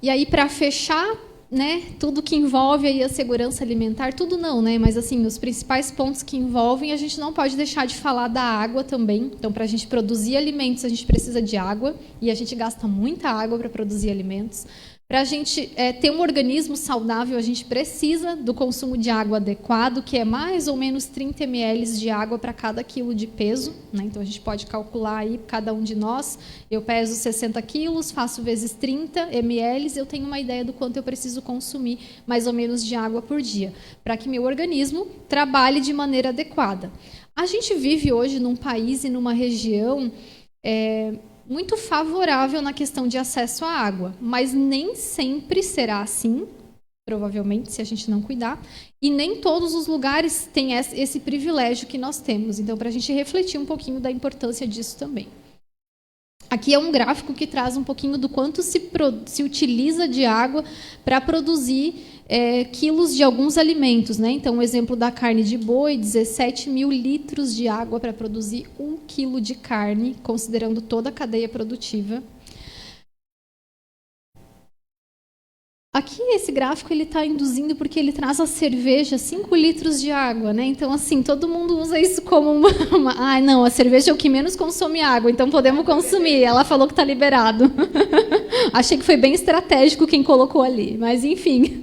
Speaker 3: E aí, para fechar, né, tudo que envolve aí a segurança alimentar, tudo não, né, mas assim, os principais pontos que envolvem, a gente não pode deixar de falar da água também. Então, para a gente produzir alimentos, a gente precisa de água, e a gente gasta muita água para produzir alimentos. Para a gente ter um organismo saudável, a gente precisa do consumo de água adequado, que é mais ou menos 30 ml de água para cada quilo de peso, né? Então, a gente pode calcular aí, cada um de nós. Eu peso 60 quilos, faço vezes 30 ml, eu tenho uma ideia do quanto eu preciso consumir, mais ou menos, de água por dia, para que meu organismo trabalhe de maneira adequada. A gente vive hoje num país e numa região muito favorável na questão de acesso à água, mas nem sempre será assim, provavelmente, se a gente não cuidar, e nem todos os lugares têm esse privilégio que nós temos. Então, para a gente refletir um pouquinho da importância disso também. Aqui é um gráfico que traz um pouquinho do quanto se utiliza de água para produzir quilos de alguns alimentos, né? Então, o exemplo da carne de boi, 17 mil litros de água para produzir 1 quilo de carne, considerando toda a cadeia produtiva. Aqui, esse gráfico ele está induzindo porque ele traz a cerveja 5 litros de água, né? Então, assim, todo mundo usa isso como Ah, não, a cerveja é o que menos consome água, então podemos consumir. Ela falou que está liberado. Achei que foi bem estratégico quem colocou ali, mas enfim.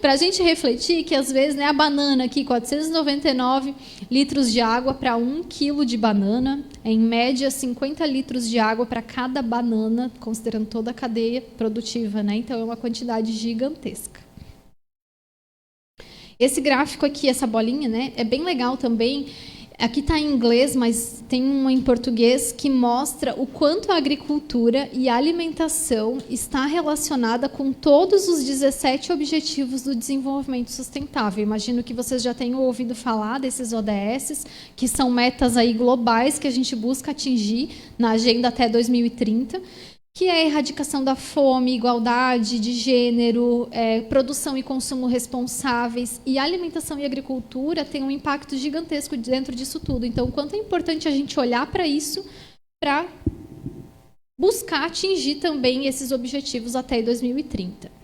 Speaker 3: Para a gente refletir que, às vezes, né, a banana aqui, 499 litros de água para 1 quilo de banana, em média, 50 litros de água para cada banana, considerando toda a cadeia produtiva, né? Então, é uma quantidade gigantesca. Esse gráfico aqui, essa bolinha, né, é bem legal também. Aqui está em inglês, mas tem uma em português que mostra o quanto a agricultura e a alimentação está relacionada com todos os 17 Objetivos do Desenvolvimento Sustentável. Imagino que vocês já tenham ouvido falar desses ODS, que são metas aí globais que a gente busca atingir na agenda até 2030. Que é a erradicação da fome, igualdade de gênero, produção e consumo responsáveis, e a alimentação e agricultura têm um impacto gigantesco dentro disso tudo. Então, o quanto é importante a gente olhar para isso para buscar atingir também esses objetivos até 2030.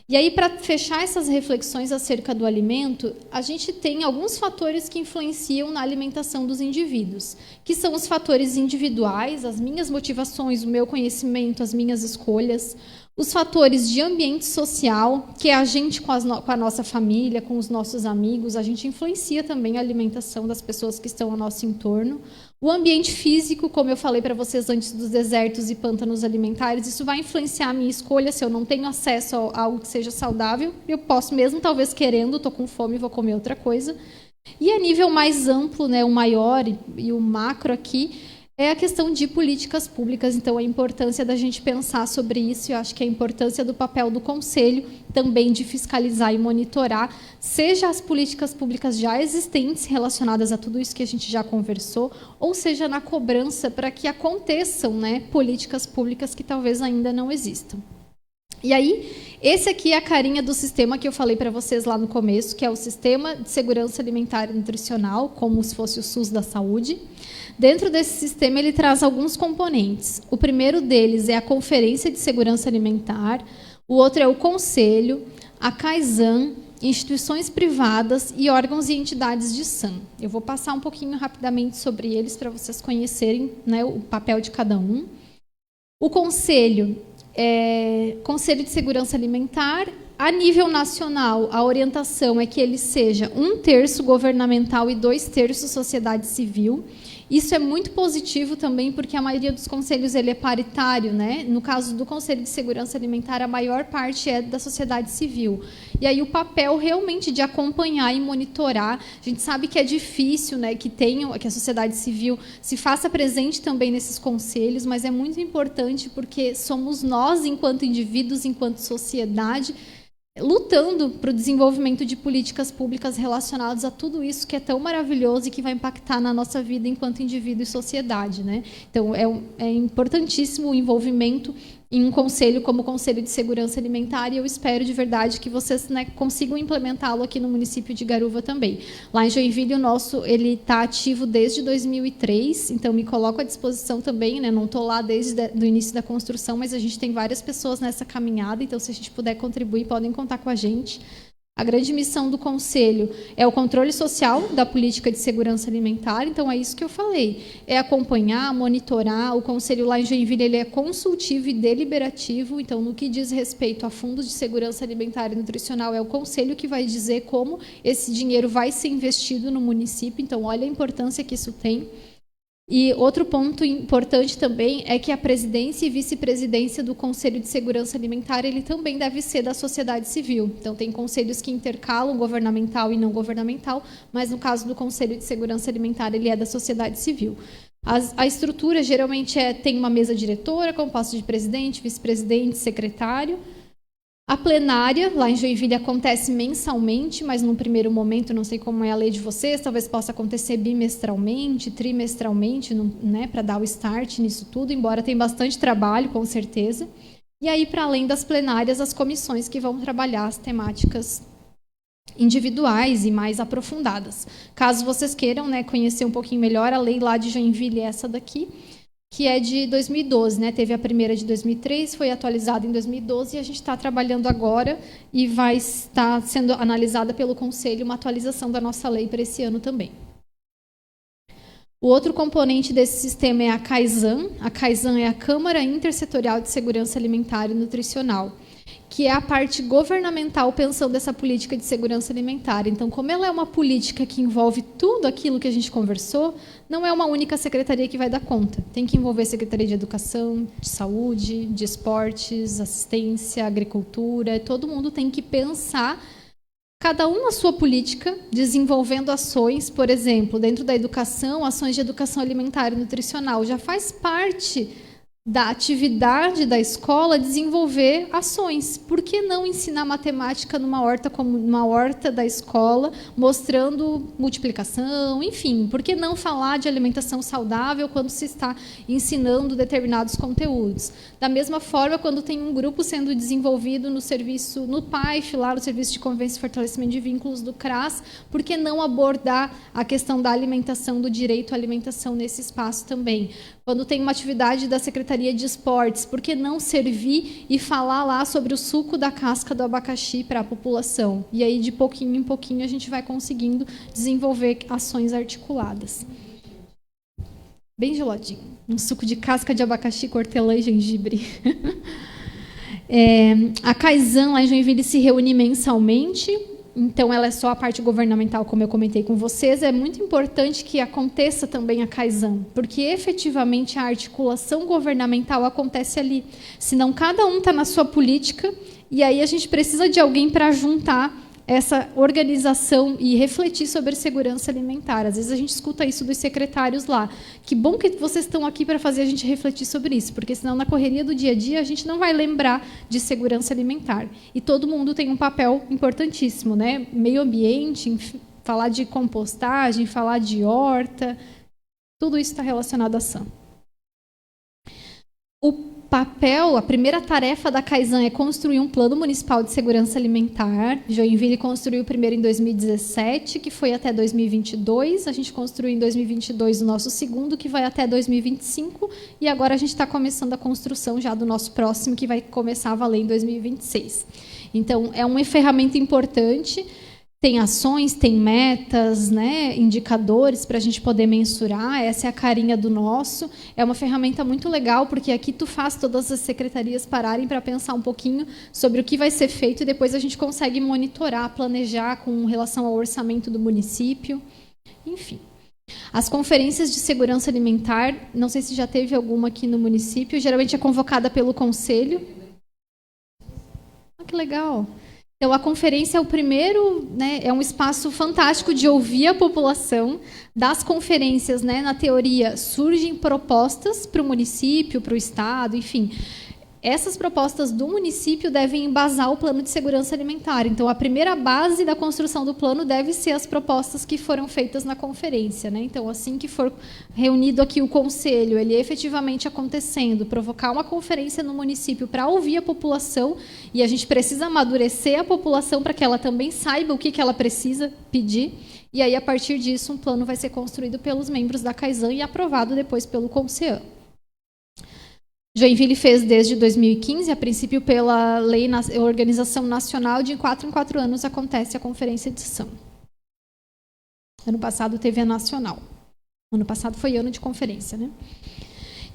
Speaker 3: E aí, para fechar essas reflexões acerca do alimento, a gente tem alguns fatores que influenciam na alimentação dos indivíduos, que são os fatores individuais, as minhas motivações, o meu conhecimento, as minhas escolhas, os fatores de ambiente social, que é a gente com a nossa família, com os nossos amigos, a gente influencia também a alimentação das pessoas que estão ao nosso entorno. O ambiente físico, como eu falei para vocês antes dos desertos e pântanos alimentares, isso vai influenciar a minha escolha. Se eu não tenho acesso a algo que seja saudável, eu posso mesmo, talvez querendo, estou com fome, vou comer outra coisa. E a nível mais amplo, né, o maior e o macro aqui, é a questão de políticas públicas. Então, a importância da gente pensar sobre isso, eu acho que a importância do papel do Conselho também de fiscalizar e monitorar, seja as políticas públicas já existentes relacionadas a tudo isso que a gente já conversou, ou seja, na cobrança para que aconteçam, né, políticas públicas que talvez ainda não existam. E aí, esse aqui é a carinha do sistema que eu falei para vocês lá no começo, que é o Sistema de Segurança Alimentar e Nutricional, como se fosse o SUS da saúde. Dentro desse sistema, ele traz alguns componentes. O primeiro deles é a Conferência de Segurança Alimentar, o outro é o Conselho, a CAISAN, instituições privadas e órgãos e entidades de SAM. Eu vou passar um pouquinho rapidamente sobre eles para vocês conhecerem, né, o papel de cada um. O Conselho Conselho de Segurança Alimentar. A nível nacional, a orientação é que ele seja 1/3 governamental e 2/3 sociedade civil. Isso é muito positivo também, porque a maioria dos conselhos ele é paritário, né? No caso do Conselho de Segurança Alimentar, a maior parte é da sociedade civil. E aí o papel realmente de acompanhar e monitorar, a gente sabe que é difícil, né, que a sociedade civil se faça presente também nesses conselhos, mas é muito importante porque somos nós, enquanto indivíduos, enquanto sociedade, lutando para o desenvolvimento de políticas públicas relacionadas a tudo isso que é tão maravilhoso e que vai impactar na nossa vida enquanto indivíduo e sociedade, né? Então, é importantíssimo o envolvimento em um conselho como o Conselho de Segurança Alimentar, e eu espero de verdade que vocês, né, consigam implementá-lo aqui no município de Garuva também. Lá em Joinville, o nosso ele está ativo desde 2003, então me coloco à disposição também, né? Não estou lá desde o início da construção, mas a gente tem várias pessoas nessa caminhada, então se a gente puder contribuir, podem contar com a gente. A grande missão do Conselho é o controle social da política de segurança alimentar, então é isso que eu falei, é acompanhar, monitorar. O Conselho lá em Joinville ele é consultivo e deliberativo, então no que diz respeito a fundos de segurança alimentar e nutricional, é o Conselho que vai dizer como esse dinheiro vai ser investido no município, então olha a importância que isso tem. E outro ponto importante também é que a presidência e vice-presidência do Conselho de Segurança Alimentar ele também deve ser da sociedade civil. Então, tem conselhos que intercalam governamental e não governamental, mas no caso do Conselho de Segurança Alimentar, ele é da sociedade civil. A estrutura geralmente tem uma mesa diretora, composta de presidente, vice-presidente, secretário. A plenária, lá em Joinville, acontece mensalmente, mas num primeiro momento, não sei como é a lei de vocês, talvez possa acontecer bimestralmente, trimestralmente, né, para dar o start nisso tudo, embora tenha bastante trabalho, com certeza. E aí, para além das plenárias, as comissões que vão trabalhar as temáticas individuais e mais aprofundadas. Caso vocês queiram, né, conhecer um pouquinho melhor, a lei lá de Joinville é essa daqui, que é de 2012, né? Teve a primeira de 2003, foi atualizada em 2012 e a gente está trabalhando agora e vai estar sendo analisada pelo Conselho uma atualização da nossa lei para esse ano também. O outro componente desse sistema é a CAISAN. A CAISAN é a Câmara Intersetorial de Segurança Alimentar e Nutricional, que é a parte governamental pensando essa política de segurança alimentar. Então, como ela é uma política que envolve tudo aquilo que a gente conversou, não é uma única secretaria que vai dar conta. Tem que envolver a Secretaria de Educação, de Saúde, de Esportes, Assistência, Agricultura. Todo mundo tem que pensar cada um a sua política, desenvolvendo ações, por exemplo, dentro da educação, ações de educação alimentar e nutricional. Já faz parte da atividade da escola desenvolver ações. Por que não ensinar matemática numa horta como numa horta da escola, mostrando multiplicação, enfim, por que não falar de alimentação saudável quando se está ensinando determinados conteúdos? Da mesma forma, quando tem um grupo sendo desenvolvido no serviço, no PAIF, lá no Serviço de Convivência e Fortalecimento de Vínculos do CRAS, por que não abordar a questão da alimentação, do direito à alimentação nesse espaço também? Quando tem uma atividade da Secretaria de Esportes, por que não servir e falar lá sobre o suco da casca do abacaxi para a população? E aí, de pouquinho em pouquinho, a gente vai conseguindo desenvolver ações articuladas. Bem geladinho. Um suco de casca de abacaxi com hortelã e gengibre. A Kaizen, lá em Joinville, se reúne mensalmente. Então, ela é só a parte governamental, como eu comentei com vocês. É muito importante que aconteça também a Kaizen, porque efetivamente a articulação governamental acontece ali. Senão, cada um está na sua política, e aí a gente precisa de alguém para juntar essa organização e refletir sobre segurança alimentar. Às vezes a gente escuta isso dos secretários lá. Que bom que vocês estão aqui para fazer a gente refletir sobre isso, porque senão na correria do dia a dia a gente não vai lembrar de segurança alimentar. E todo mundo tem um papel importantíssimo, né? Meio ambiente, falar de compostagem, falar de horta, tudo isso está relacionado à ação. O papel, a primeira tarefa da Kaizen é construir um plano municipal de segurança alimentar. Joinville construiu o primeiro em 2017, que foi até 2022. A gente construiu em 2022 o nosso segundo, que vai até 2025. E agora a gente está começando a construção já do nosso próximo, que vai começar a valer em 2026. Então, é uma ferramenta importante. Tem ações, tem metas, né, indicadores para a gente poder mensurar. Essa é a carinha do nosso. É uma ferramenta muito legal, porque aqui tu faz todas as secretarias pararem para pensar um pouquinho sobre o que vai ser feito e depois a gente consegue monitorar, planejar com relação ao orçamento do município. Enfim. As conferências de segurança alimentar, não sei se já teve alguma aqui no município, geralmente é convocada pelo conselho. Ah, que legal! Então, a conferência é o primeiro, né, é um espaço fantástico de ouvir a população. Das conferências, né, na teoria, surgem propostas para o município, para o estado, enfim. Essas propostas do município devem embasar o plano de segurança alimentar. Então, a primeira base da construção do plano deve ser as propostas que foram feitas na conferência, né? Então, assim que for reunido aqui o conselho, ele efetivamente acontecendo, provocar uma conferência no município para ouvir a população, e a gente precisa amadurecer a população para que ela também saiba o que ela precisa pedir, e aí, a partir disso, um plano vai ser construído pelos membros da Kaizen e aprovado depois pelo CONSEAN. Joinville fez desde 2015, a princípio pela Lei Organização Nacional, de 4 em 4 anos acontece a Conferência de Ação. Ano passado teve a nacional. Ano passado foi ano de conferência, né?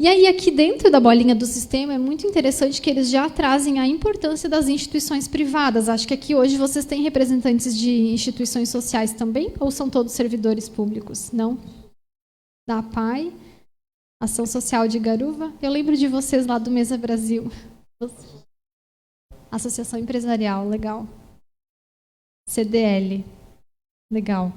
Speaker 3: E aí, aqui dentro da bolinha do sistema, é muito interessante que eles já trazem a importância das instituições privadas. Acho que aqui hoje vocês têm representantes de instituições sociais também, ou são todos servidores públicos? Não? Da APAI, Ação Social de Garuva. Eu lembro de vocês lá do Mesa Brasil. Associação Empresarial, legal. CDL, legal.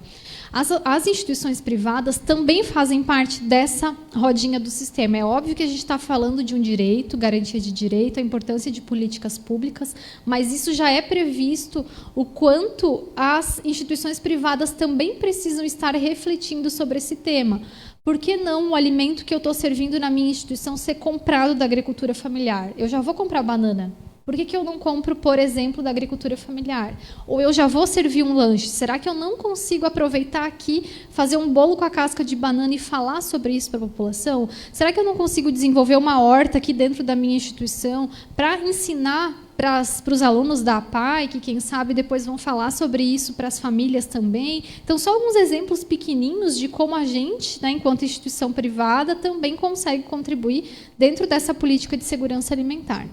Speaker 3: As instituições privadas também fazem parte dessa rodinha do sistema. É óbvio que a gente está falando de um direito, garantia de direito, a importância de políticas públicas, mas isso já é previsto o quanto as instituições privadas também precisam estar refletindo sobre esse tema. Por que não o alimento que eu estou servindo na minha instituição ser comprado da agricultura familiar? Eu já vou comprar banana. Por que eu não compro, por exemplo, da agricultura familiar? Ou eu já vou servir um lanche. Será que eu não consigo aproveitar aqui, fazer um bolo com a casca de banana e falar sobre isso para a população? Será que eu não consigo desenvolver uma horta aqui dentro da minha instituição para ensinar para os alunos da APAI, que, quem sabe, depois vão falar sobre isso para as famílias também? Então, só alguns exemplos pequenininhos de como a gente, né, enquanto instituição privada, também consegue contribuir dentro dessa política de segurança alimentar.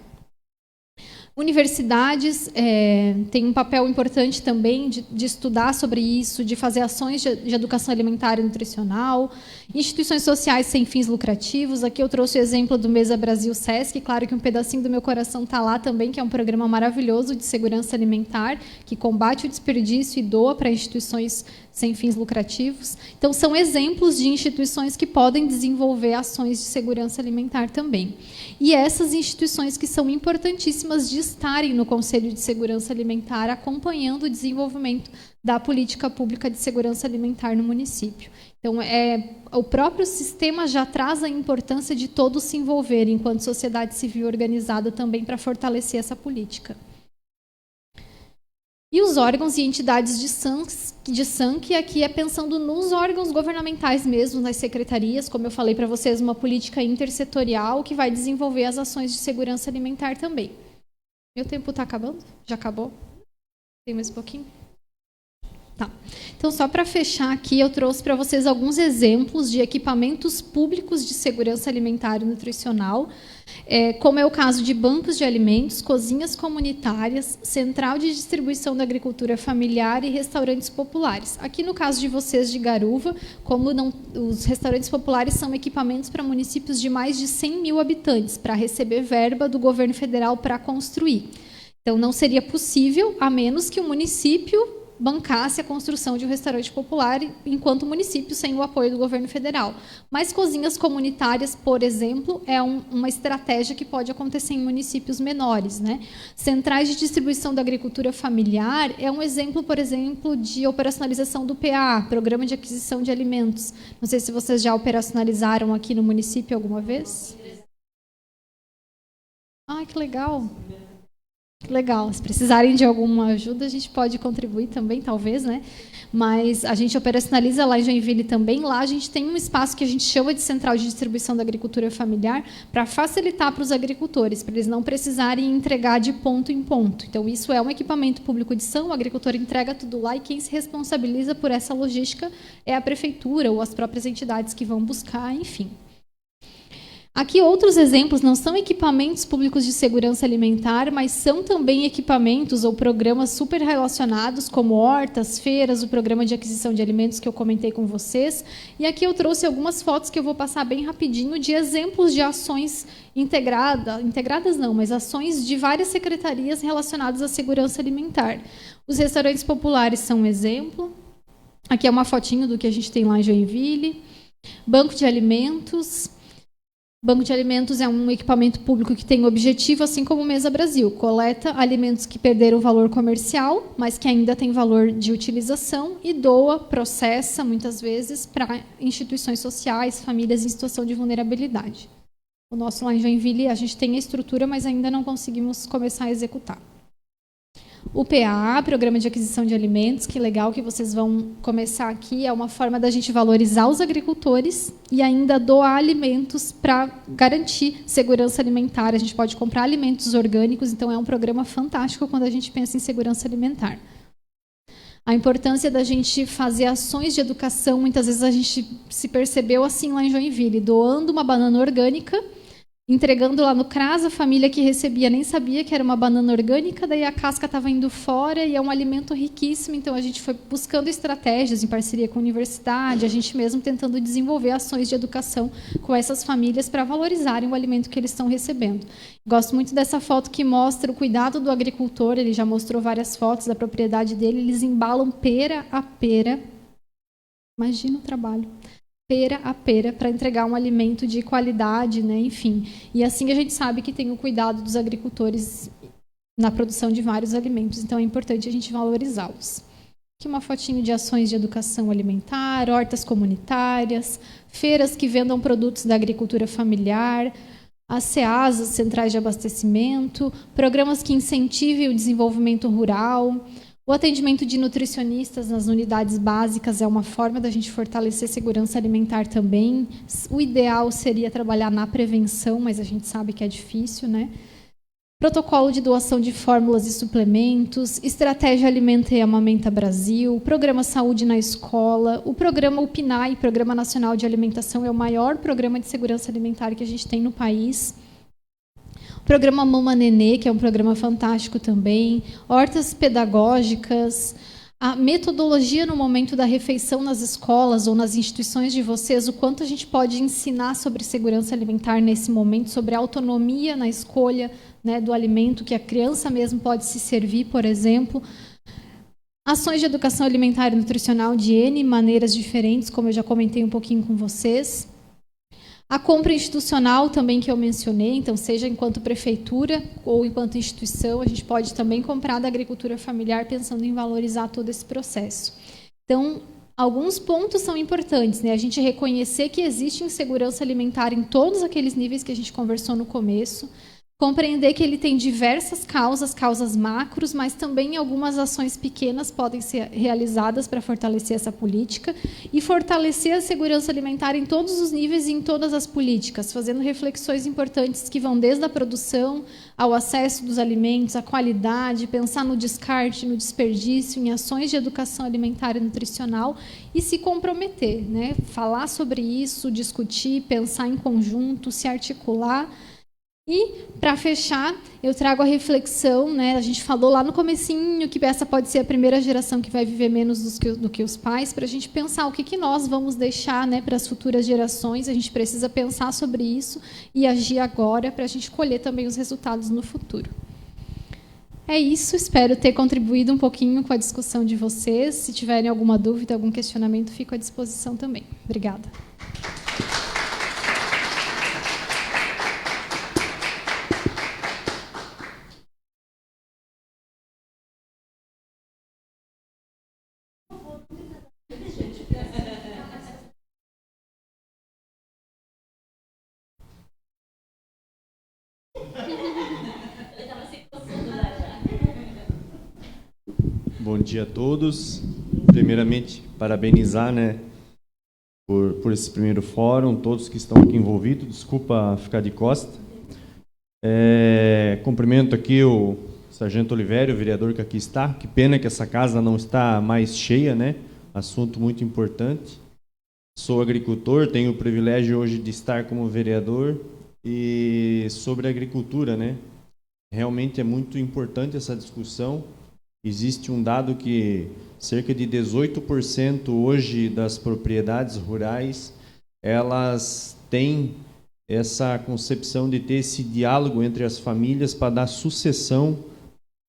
Speaker 3: Universidades têm um papel importante também de estudar sobre isso, de fazer ações de educação alimentar e nutricional. Instituições sociais sem fins lucrativos. Aqui eu trouxe o exemplo do Mesa Brasil Sesc. Claro que um pedacinho do meu coração está lá também, que é um programa maravilhoso de segurança alimentar, que combate o desperdício e doa para instituições sem fins lucrativos. Então, são exemplos de instituições que podem desenvolver ações de segurança alimentar também. E essas instituições que são importantíssimas de estarem no Conselho de Segurança Alimentar, acompanhando o desenvolvimento da política pública de segurança alimentar no município. Então, o próprio sistema já traz a importância de todos se envolverem, enquanto sociedade civil organizada, também para fortalecer essa política. E os órgãos e entidades de SAN, que aqui é pensando nos órgãos governamentais mesmo, nas secretarias, como eu falei para vocês, uma política intersetorial que vai desenvolver as ações de segurança alimentar também. Meu tempo está acabando? Já acabou? Tem mais um pouquinho? Tá. Então, só para fechar aqui, eu trouxe para vocês alguns exemplos de equipamentos públicos de segurança alimentar e nutricional, como é o caso de bancos de alimentos, cozinhas comunitárias, central de distribuição da agricultura familiar e restaurantes populares. Aqui, no caso de vocês de Garuva, os restaurantes populares são equipamentos para municípios de mais de 100 mil habitantes, para receber verba do governo federal para construir. Então, não seria possível, a menos que o município bancasse a construção de um restaurante popular enquanto município sem o apoio do governo federal. Mas cozinhas comunitárias, por exemplo, é uma estratégia que pode acontecer em municípios menores, né? Centrais de distribuição da agricultura familiar é um exemplo, por exemplo, de operacionalização do PA, Programa de Aquisição de Alimentos. Não sei se vocês já operacionalizaram aqui no município alguma vez. Ah, que legal! Legal, se precisarem de alguma ajuda, a gente pode contribuir também, talvez, né? Mas a gente operacionaliza lá em Joinville também. Lá a gente tem um espaço que a gente chama de Central de Distribuição da Agricultura Familiar para facilitar para os agricultores, para eles não precisarem entregar de ponto em ponto. Então, isso é um equipamento público de ação, o agricultor entrega tudo lá e quem se responsabiliza por essa logística é a prefeitura ou as próprias entidades que vão buscar, enfim. Aqui outros exemplos não são equipamentos públicos de segurança alimentar, mas são também equipamentos ou programas super relacionados, como hortas, feiras, o programa de aquisição de alimentos que eu comentei com vocês. E aqui eu trouxe algumas fotos que eu vou passar bem rapidinho de exemplos de ações integradas não, mas ações de várias secretarias relacionadas à segurança alimentar. Os restaurantes populares são um exemplo. Aqui é uma fotinho do que a gente tem lá em Joinville. Banco de alimentos. Banco de alimentos é um equipamento público que tem o objetivo, assim como o Mesa Brasil, coleta alimentos que perderam valor comercial, mas que ainda têm valor de utilização e doa, processa, muitas vezes, para instituições sociais, famílias em situação de vulnerabilidade. O nosso lá em Joinville, a gente tem a estrutura, mas ainda não conseguimos começar a executar. O PA, Programa de Aquisição de Alimentos, que legal que vocês vão começar aqui, é uma forma da gente valorizar os agricultores e ainda doar alimentos para garantir segurança alimentar. A gente pode comprar alimentos orgânicos, então é um programa fantástico quando a gente pensa em segurança alimentar. A importância da gente fazer ações de educação, muitas vezes a gente se percebeu assim lá em Joinville, doando uma banana orgânica, entregando lá no CRAS, a família que recebia nem sabia que era uma banana orgânica, daí a casca estava indo fora e é um alimento riquíssimo, então a gente foi buscando estratégias em parceria com a universidade, a gente mesmo tentando desenvolver ações de educação com essas famílias para valorizarem o alimento que eles estão recebendo. Gosto muito dessa foto que mostra o cuidado do agricultor, ele já mostrou várias fotos da propriedade dele, eles embalam pera a pera, imagina o trabalho, pera a pera para entregar um alimento de qualidade, né? Enfim. E assim a gente sabe que tem o cuidado dos agricultores na produção de vários alimentos, então é importante a gente valorizá-los. Aqui uma fotinho de ações de educação alimentar, hortas comunitárias, feiras que vendam produtos da agricultura familiar, as CEASAs, centrais de abastecimento, programas que incentivem o desenvolvimento rural. O atendimento de nutricionistas nas unidades básicas é uma forma da gente fortalecer a segurança alimentar também. O ideal seria trabalhar na prevenção, mas a gente sabe que é difícil, né? Protocolo de doação de fórmulas e suplementos, Estratégia Alimenta e Amamenta Brasil, Programa Saúde na Escola, o programa UPNAE, Programa Nacional de Alimentação, é o maior programa de segurança alimentar que a gente tem no país. O Programa Mama Nenê, que é um programa fantástico também, hortas pedagógicas, a metodologia no momento da refeição nas escolas ou nas instituições de vocês, o quanto a gente pode ensinar sobre segurança alimentar nesse momento, sobre autonomia na escolha, né, do alimento, que a criança mesmo pode se servir, por exemplo. Ações de educação alimentar e nutricional de N maneiras diferentes, como eu já comentei um pouquinho com vocês. A compra institucional também que eu mencionei, então seja enquanto prefeitura ou enquanto instituição, a gente pode também comprar da agricultura familiar pensando em valorizar todo esse processo. Então, alguns pontos são importantes, né? A gente reconhecer que existe insegurança alimentar em todos aqueles níveis que a gente conversou no começo, compreender que ele tem diversas causas macros, mas também algumas ações pequenas podem ser realizadas para fortalecer essa política e fortalecer a segurança alimentar em todos os níveis e em todas as políticas, fazendo reflexões importantes que vão desde a produção ao acesso dos alimentos, à qualidade, pensar no descarte, no desperdício, em ações de educação alimentar e nutricional e se comprometer, né? Falar sobre isso, discutir, pensar em conjunto, se articular. E, para fechar, eu trago a reflexão, né? A gente falou lá no comecinho que essa pode ser a primeira geração que vai viver menos do que os pais, para a gente pensar o que nós vamos deixar, né, para as futuras gerações. A gente precisa pensar sobre isso e agir agora para a gente colher também os resultados no futuro. É isso, espero ter contribuído um pouquinho com a discussão de vocês. Se tiverem alguma dúvida, algum questionamento, fico à disposição também. Obrigada.
Speaker 4: Bom dia a todos. Primeiramente, parabenizar, né, por esse primeiro fórum, todos que estão aqui envolvidos. Desculpa ficar de costa. Cumprimento aqui o Sargento Oliveira, o vereador que aqui está. Que pena que essa casa não está mais cheia, né? Assunto muito importante. Sou agricultor, tenho o privilégio hoje de estar como vereador. E sobre a agricultura, né? Realmente é muito importante essa discussão. Existe um dado que cerca de 18% hoje das propriedades rurais, elas têm essa concepção de ter esse diálogo entre as famílias para dar sucessão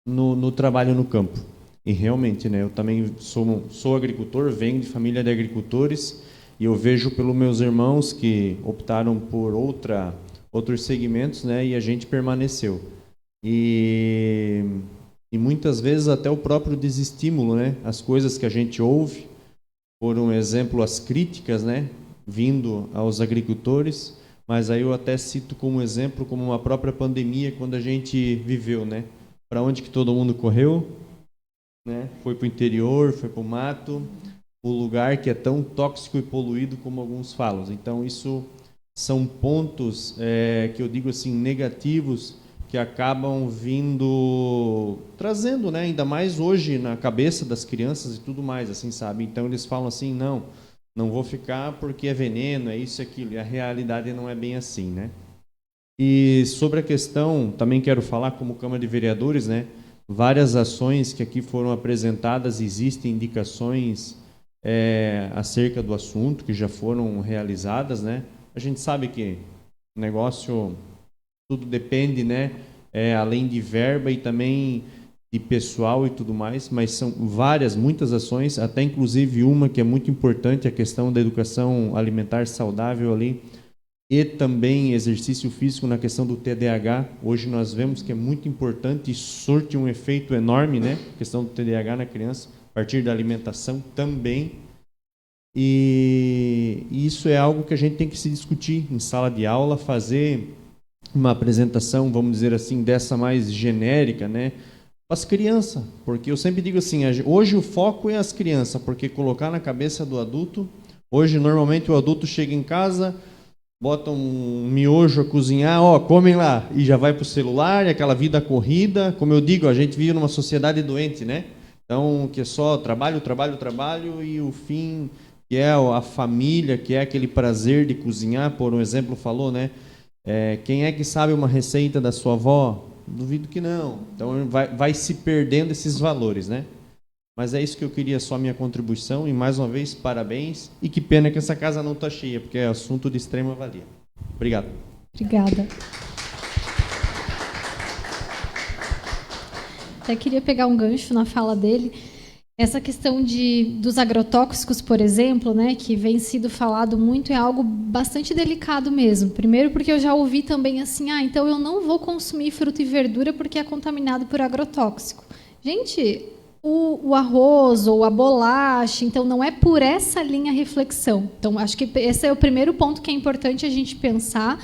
Speaker 4: no trabalho no campo. E realmente, né, eu também sou agricultor, venho de família de agricultores, e eu vejo pelos meus irmãos que optaram por outros segmentos, né, e a gente permaneceu. E muitas vezes até o próprio desestímulo, né? As coisas que a gente ouve, por um exemplo, as críticas, né? Vindo aos agricultores, mas aí eu até cito como exemplo, como uma própria pandemia, quando a gente viveu, né? Para onde que todo mundo correu? Né? Foi para o interior, foi para o mato, o lugar que é tão tóxico e poluído como alguns falam. Então, isso são pontos que eu digo assim, negativos, que acabam trazendo, né, ainda mais hoje na cabeça das crianças e tudo mais, assim, sabe? Então eles falam assim, não vou ficar porque é veneno, é isso e aquilo, e a realidade não é bem assim, né? E sobre a questão, também quero falar como Câmara de Vereadores, né, várias ações que aqui foram apresentadas, existem indicações acerca do assunto que já foram realizadas, né? A gente sabe que o negócio... tudo depende, né? Além de verba e também de pessoal e tudo mais, mas são muitas ações, até inclusive uma que é muito importante, a questão da educação alimentar saudável ali, e também exercício físico na questão do TDAH. Hoje nós vemos que é muito importante e surte um efeito enorme, né? A questão do TDAH na criança, a partir da alimentação também. E isso é algo que a gente tem que se discutir em sala de aula, fazer uma apresentação, vamos dizer assim, dessa mais genérica, né, para as crianças, porque eu sempre digo assim, hoje o foco é as crianças, porque colocar na cabeça do adulto, hoje normalmente o adulto chega em casa, bota um miojo a cozinhar, comem lá, e já vai para o celular, e aquela vida corrida, como eu digo, a gente vive numa sociedade doente, né, então que é só trabalho, e o fim, que é a família, que é aquele prazer de cozinhar, por um exemplo falou, né, Quem é que sabe uma receita da sua avó? Duvido que não. Então vai se perdendo esses valores, né? Mas é isso que eu queria, só a minha contribuição. E mais uma vez, parabéns. E que pena que essa casa não está cheia, porque é assunto de extrema valia. Obrigado.
Speaker 3: Obrigada. Até queria pegar um gancho na fala dele. Essa questão dos agrotóxicos, por exemplo, né, que vem sido falado muito, é algo bastante delicado mesmo. Primeiro porque eu já ouvi também assim, então eu não vou consumir fruta e verdura porque é contaminado por agrotóxico. Gente, o arroz ou a bolacha, então não é por essa linha a reflexão. Então, acho que esse é o primeiro ponto que é importante a gente pensar,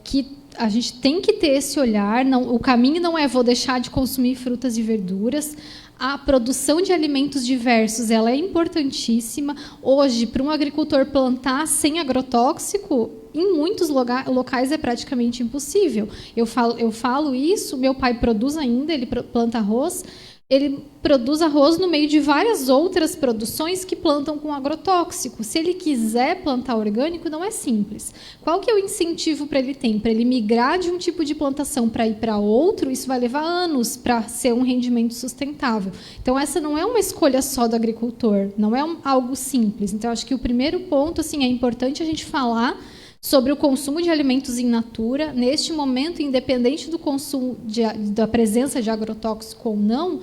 Speaker 3: que a gente tem que ter esse olhar. Não, o caminho não é vou deixar de consumir frutas e verduras. A produção de alimentos diversos, ela é importantíssima. Hoje, para um agricultor plantar sem agrotóxico, em muitos locais é praticamente impossível. Eu falo isso, meu pai produz ainda, ele planta arroz. Ele produz arroz no meio de várias outras produções que plantam com agrotóxico. Se ele quiser plantar orgânico, não é simples. Qual que é o incentivo para ele ter? Para ele migrar de um tipo de plantação para ir para outro, isso vai levar anos para ser um rendimento sustentável. Então, essa não é uma escolha só do agricultor, não é algo simples. Então, acho que o primeiro ponto, assim, é importante a gente falar sobre o consumo de alimentos in natura. Neste momento, independente do consumo da presença de agrotóxico ou não,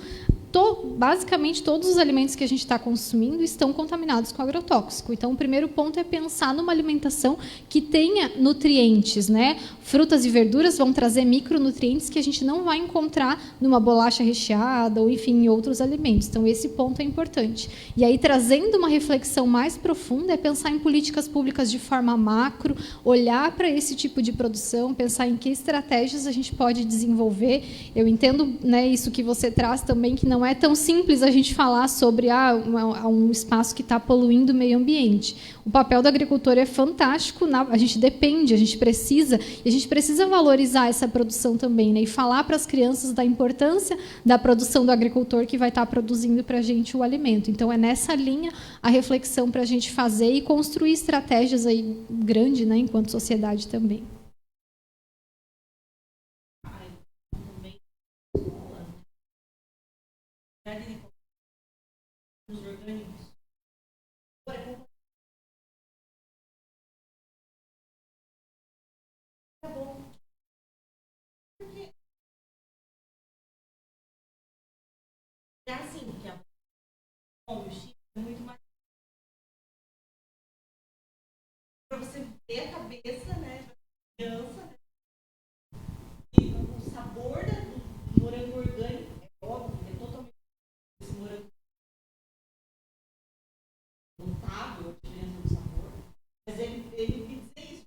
Speaker 3: basicamente todos os alimentos que a gente está consumindo estão contaminados com agrotóxico. Então, o primeiro ponto é pensar numa alimentação que tenha nutrientes, né? Frutas e verduras vão trazer micronutrientes que a gente não vai encontrar numa bolacha recheada ou, enfim, em outros alimentos. Então, esse ponto é importante. E aí, trazendo uma reflexão mais profunda, é pensar em políticas públicas de forma macro, olhar para esse tipo de produção, pensar em que estratégias a gente pode desenvolver. Eu entendo, né, isso que você traz também, que não é tão simples a gente falar sobre um espaço que está poluindo o meio ambiente. O papel do agricultor é fantástico, a gente depende, a gente precisa valorizar essa produção também, né, e falar para as crianças da importância da produção do agricultor que vai estar produzindo para a gente o alimento. Então, é nessa linha a reflexão para a gente fazer e construir estratégias aí grandes, né, enquanto sociedade também.
Speaker 1: É assim, que a chip é muito mais para você ver a cabeça, né, da criança, né, e o sabor do morango orgânico, é óbvio, é totalmente esse morango notável, a diferença do sabor, mas ele me dizer isso,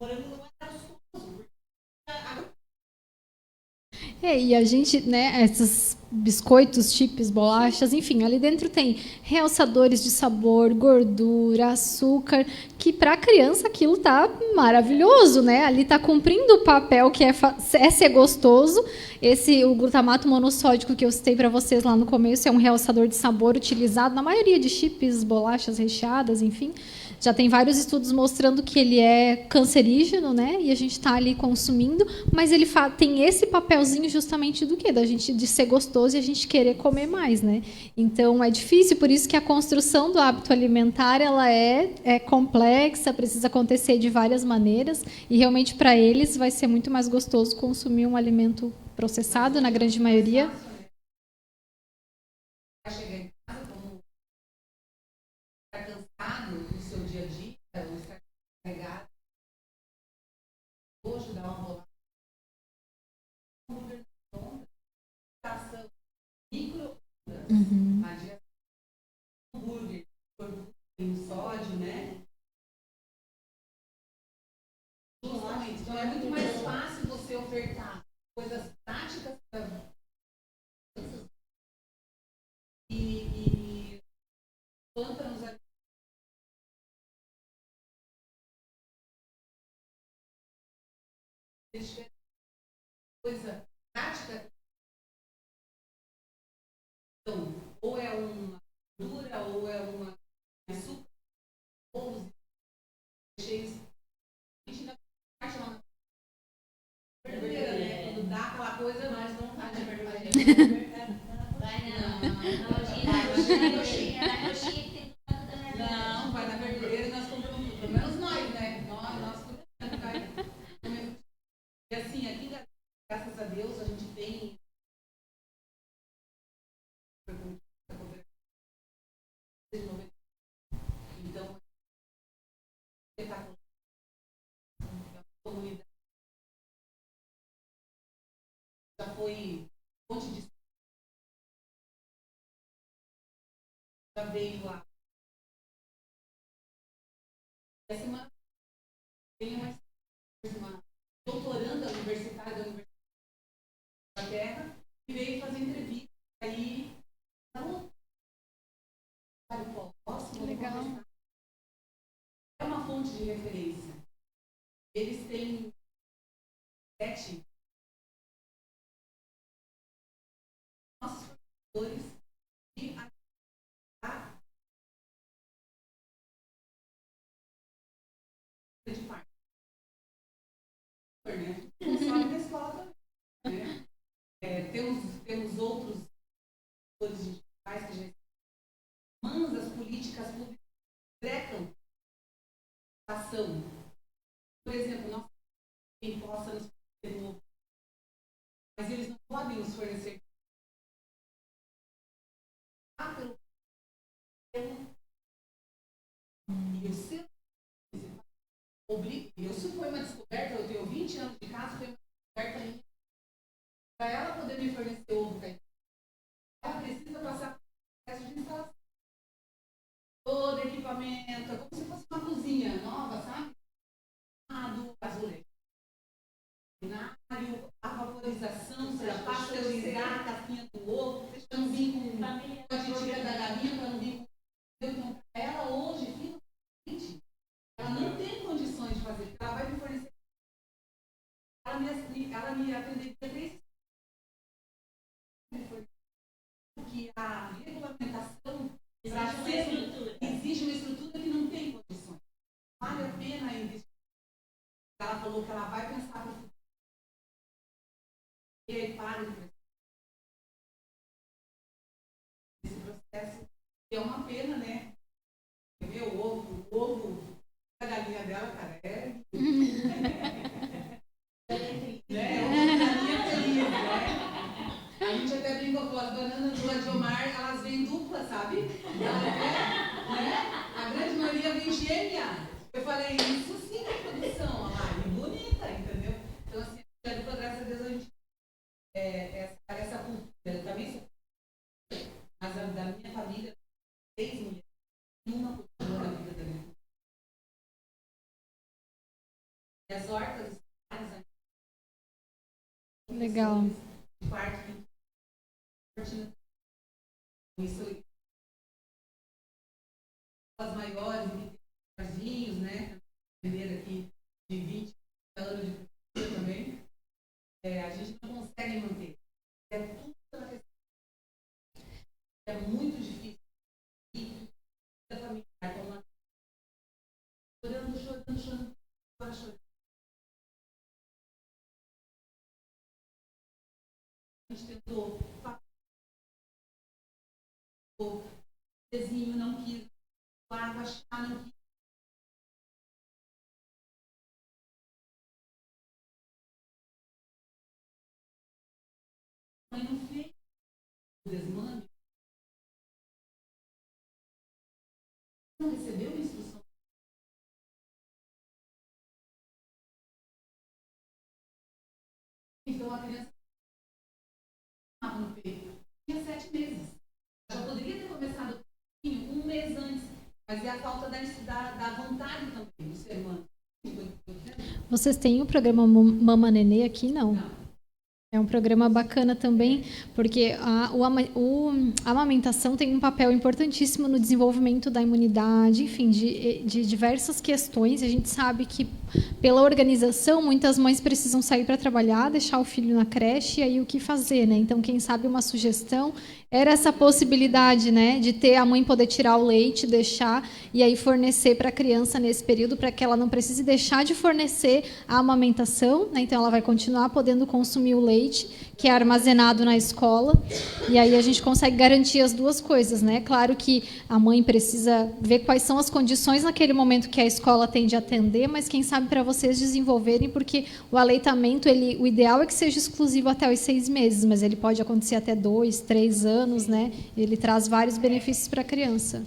Speaker 1: o morango não é gostoso,
Speaker 3: E a gente, né, esses biscoitos, chips, bolachas, enfim, ali dentro tem realçadores de sabor, gordura, açúcar, que para a criança aquilo tá maravilhoso, né? Ali tá cumprindo o papel que é ser gostoso. O glutamato monossódico que eu citei para vocês lá no começo é um realçador de sabor utilizado na maioria de chips, bolachas recheadas, enfim. Já tem vários estudos mostrando que ele é cancerígeno, né? E a gente está ali consumindo, mas ele tem esse papelzinho justamente do quê? Da gente de ser gostoso e a gente querer comer mais, né? Então é difícil, por isso que a construção do hábito alimentar ela é complexa, precisa acontecer de várias maneiras e realmente para eles vai ser muito mais gostoso consumir um alimento processado, na grande maioria. Uhum.
Speaker 5: Hambúrguer, sódio, né? Justamente. Então é muito mais fácil você ofertar coisas práticas para e planta-nos aqui. Coisa prática. Então, ou é uma dura, ou é uma açúcar, ou cheios. A gente ainda parte lá Não, vai na verdureira e nós compramos tudo. Pelo menos nós, né? Nós cuidamos, vai. E assim, aqui, graças a Deus, a gente tem. Então, espetacular. Comunidade já foi fonte de. Já veio lá. Essa semana tem uma doutoranda universitária da Universidade da Inglaterra que veio fazer entrevista aí.
Speaker 3: Legal.
Speaker 5: É uma fonte de referência. Eles têm 7 nossos professores de parte. Consome da escola também. Né? Temos outros professores digitais que já mas as políticas públicas trecam a ação. Por exemplo, nós quem possa nos fornecer novo, mas eles não podem nos fornecer e o seu obriga. Isso foi uma descoberta, eu tenho 20 anos de casa, foi uma descoberta minha. Para ela poder me fornecer ovo, ela precisa passar por um processo de instalação. Todo equipamento, é como se fosse uma cozinha nova, sabe? Do azulejo. A vaporização, para pasteurizar a casquinha do ovo, para não vir com a titica da galinha, para não vir com. Então, ela hoje, finalmente, ela não tem condições de fazer, porque ela vai me fornecer. Ela me atenderia 3 porque a regulamentação exige uma estrutura que não tem condições. Vale a pena investir. Ela falou que ela vai pensar no futuro. E aí para esse processo, que é uma pena, né? O ovo da galinha dela, cara, né? Galinha feliz, né? A gente até brincou com as bananas do Adiomar, elas vêm dupla, sabe? Né? A grande maioria vem gêmea. Eu falei, isso sim é produção, olha lá, e bonita, entendeu? Então, assim, graças a Deus, a gente essa cultura também sou. Mas da minha família, 6 mulheres, uma cultura da vida da minha família. E as hortas,
Speaker 3: Legal.
Speaker 5: parte isso as maiores jarzinhos, né? Primeira aqui de 20 anos de cultura também. A gente não consegue manter. É tudo pela questão. É muito difícil. E a família como chorando, agora chorando. A gente tentou o desenho não quis, o água achar não quis. A mãe não fez o desmame. Não recebeu a instrução. Então a criança estava no peito. Tinha 7 meses. Já poderia ter começado um mês antes, mas é a falta da vontade também do ser humano.
Speaker 3: Vocês têm o programa Mama Nenê aqui? Não.
Speaker 5: Não.
Speaker 3: É um programa bacana também, porque a amamentação tem um papel importantíssimo no desenvolvimento da imunidade, enfim, de diversas questões. A gente sabe que, pela organização, muitas mães precisam sair para trabalhar, deixar o filho na creche, e aí o que fazer, né? Então, quem sabe uma sugestão era essa possibilidade, né, de ter a mãe poder tirar o leite, deixar, e aí fornecer para a criança nesse período, para que ela não precise deixar de fornecer a amamentação, né? Então ela vai continuar podendo consumir o leite, que é armazenado na escola, e aí a gente consegue garantir as duas coisas, né? Claro que a mãe precisa ver quais são as condições naquele momento que a escola tem de atender, mas quem sabe para vocês desenvolverem, porque o aleitamento, o ideal é que seja exclusivo até os 6 meses, mas ele pode acontecer até 2, 3 anos, né? Ele traz vários benefícios para a criança.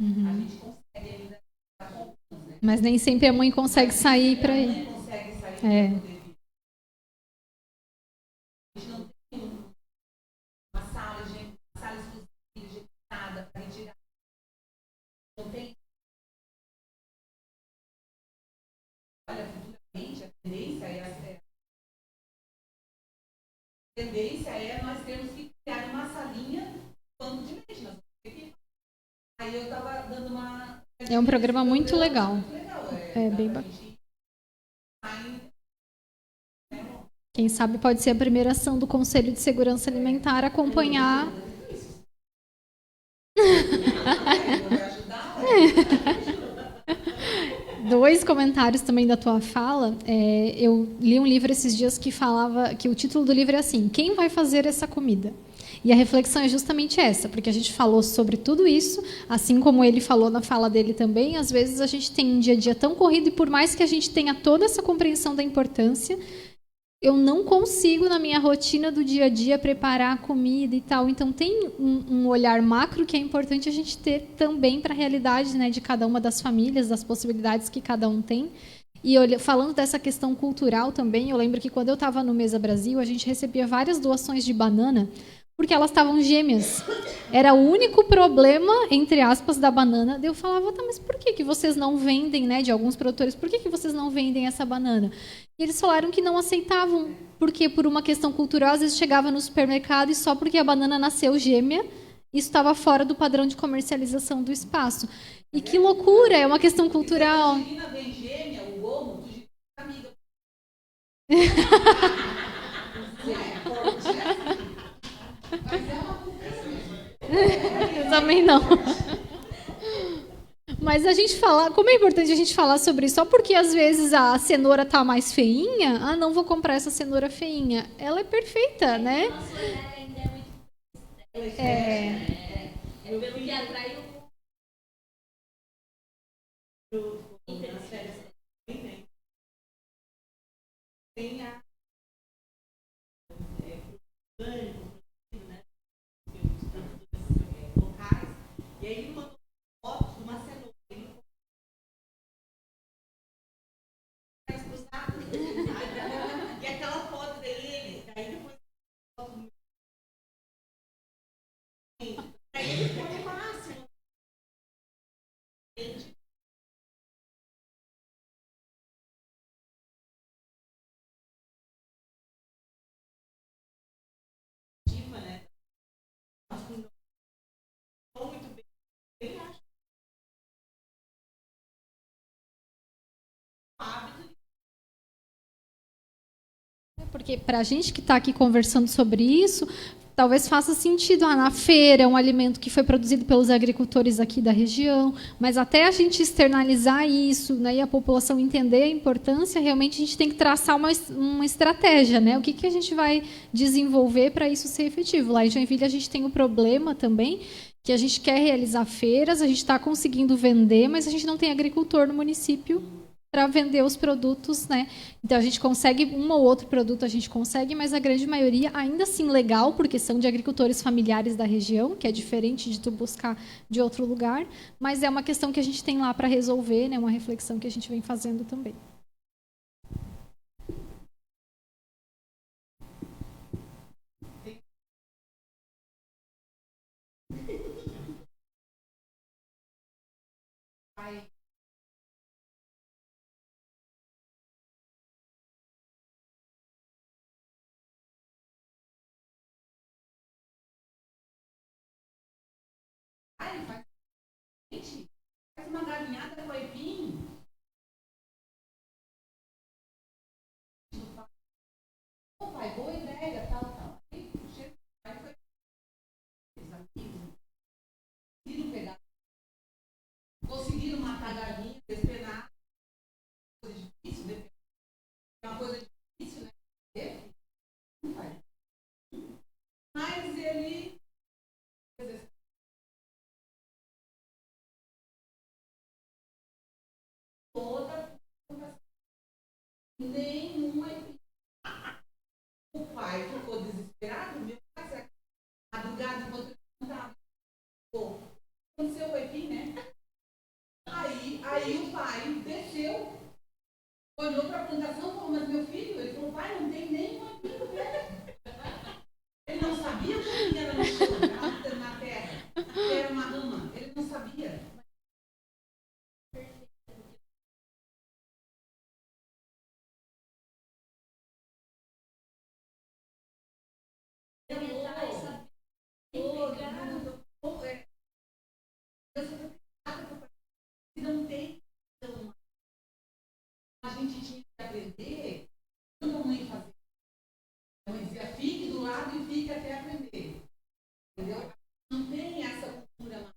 Speaker 3: Uhum. Mas nem sempre a mãe consegue sair para ir. É.
Speaker 5: Tendência é nós termos que criar uma salinha banco de leite. Aí eu estava dando uma...
Speaker 3: É um programa muito legal. É bem bacana. Quem sabe pode ser a primeira ação do Conselho de Segurança Alimentar acompanhar. Dois comentários também da tua fala. Eu li um livro esses dias que falava que o título do livro é assim: quem vai fazer essa comida? E a reflexão é justamente essa, porque a gente falou sobre tudo isso, assim como ele falou na fala dele também. Às vezes a gente tem um dia a dia tão corrido, e por mais que a gente tenha toda essa compreensão da importância, eu não consigo, na minha rotina do dia a dia, preparar a comida e tal. Então, tem um olhar macro que é importante a gente ter também para a realidade, né, de cada uma das famílias, das possibilidades que cada um tem. E falando dessa questão cultural também, eu lembro que quando eu estava no Mesa Brasil, a gente recebia várias doações de banana, porque elas estavam gêmeas. Era o único problema, entre aspas, da banana. Daí eu falava, tá, mas por que vocês não vendem, né, de alguns produtores, por que vocês não vendem essa banana? E eles falaram que não aceitavam, porque por uma questão cultural, às vezes chegava no supermercado e só porque a banana nasceu gêmea, isso estava fora do padrão de comercialização do espaço. E que loucura, é uma questão cultural. Eu também não. Mas a gente falar, como é importante a gente falar sobre isso, só porque às vezes a cenoura tá mais feinha, não vou comprar essa cenoura feinha. Ela é perfeita, né?
Speaker 6: Pelo que atrai tem a locais, e aí ele mandou fotos de uma cenoura. E aquela foto dele, daí depois aí ele foi o máximo. Né? Muito bem, acho.
Speaker 3: Porque para a gente que está aqui conversando sobre isso, talvez faça sentido. Na feira, é um alimento que foi produzido pelos agricultores aqui da região, mas até a gente externalizar isso, né, e a população entender a importância, realmente a gente tem que traçar uma estratégia, né? O que a gente vai desenvolver para isso ser efetivo? Lá em Joinville a gente tem um problema também, que a gente quer realizar feiras, a gente está conseguindo vender, mas a gente não tem agricultor no município para vender os produtos, né? Então a gente consegue um ou outro produto, a gente consegue, mas a grande maioria ainda assim legal, porque são de agricultores familiares da região, que é diferente de tu buscar de outro lugar, mas é uma questão que a gente tem lá para resolver, né? Uma reflexão que a gente vem fazendo também.
Speaker 5: uma galinhada com aipim. Ô pai, boa ideia, tal. Aí chega o pai, foi os amigos, conseguiram pegar, conseguiram matar a galinha, despenar. Coisa difícil, né? É uma coisa difícil, né? Não faz. Mas ele toda nenhuma. O pai ficou desesperado, meu pai, madrugada, enquanto ele contava. Pô, aconteceu o aipim, né? Aí o pai desceu, olhou para a plantação e falou, mas meu filho, ele falou, pai, não tem nenhum aipim no pé. Ele não sabia o que era no chão, na terra, que era uma rama, ele não sabia. Não tem. A gente tinha que aprender quando a mãe fazia. A mãe dizia, fique do lado e fique até aprender. Entendeu? Não tem essa cultura mais.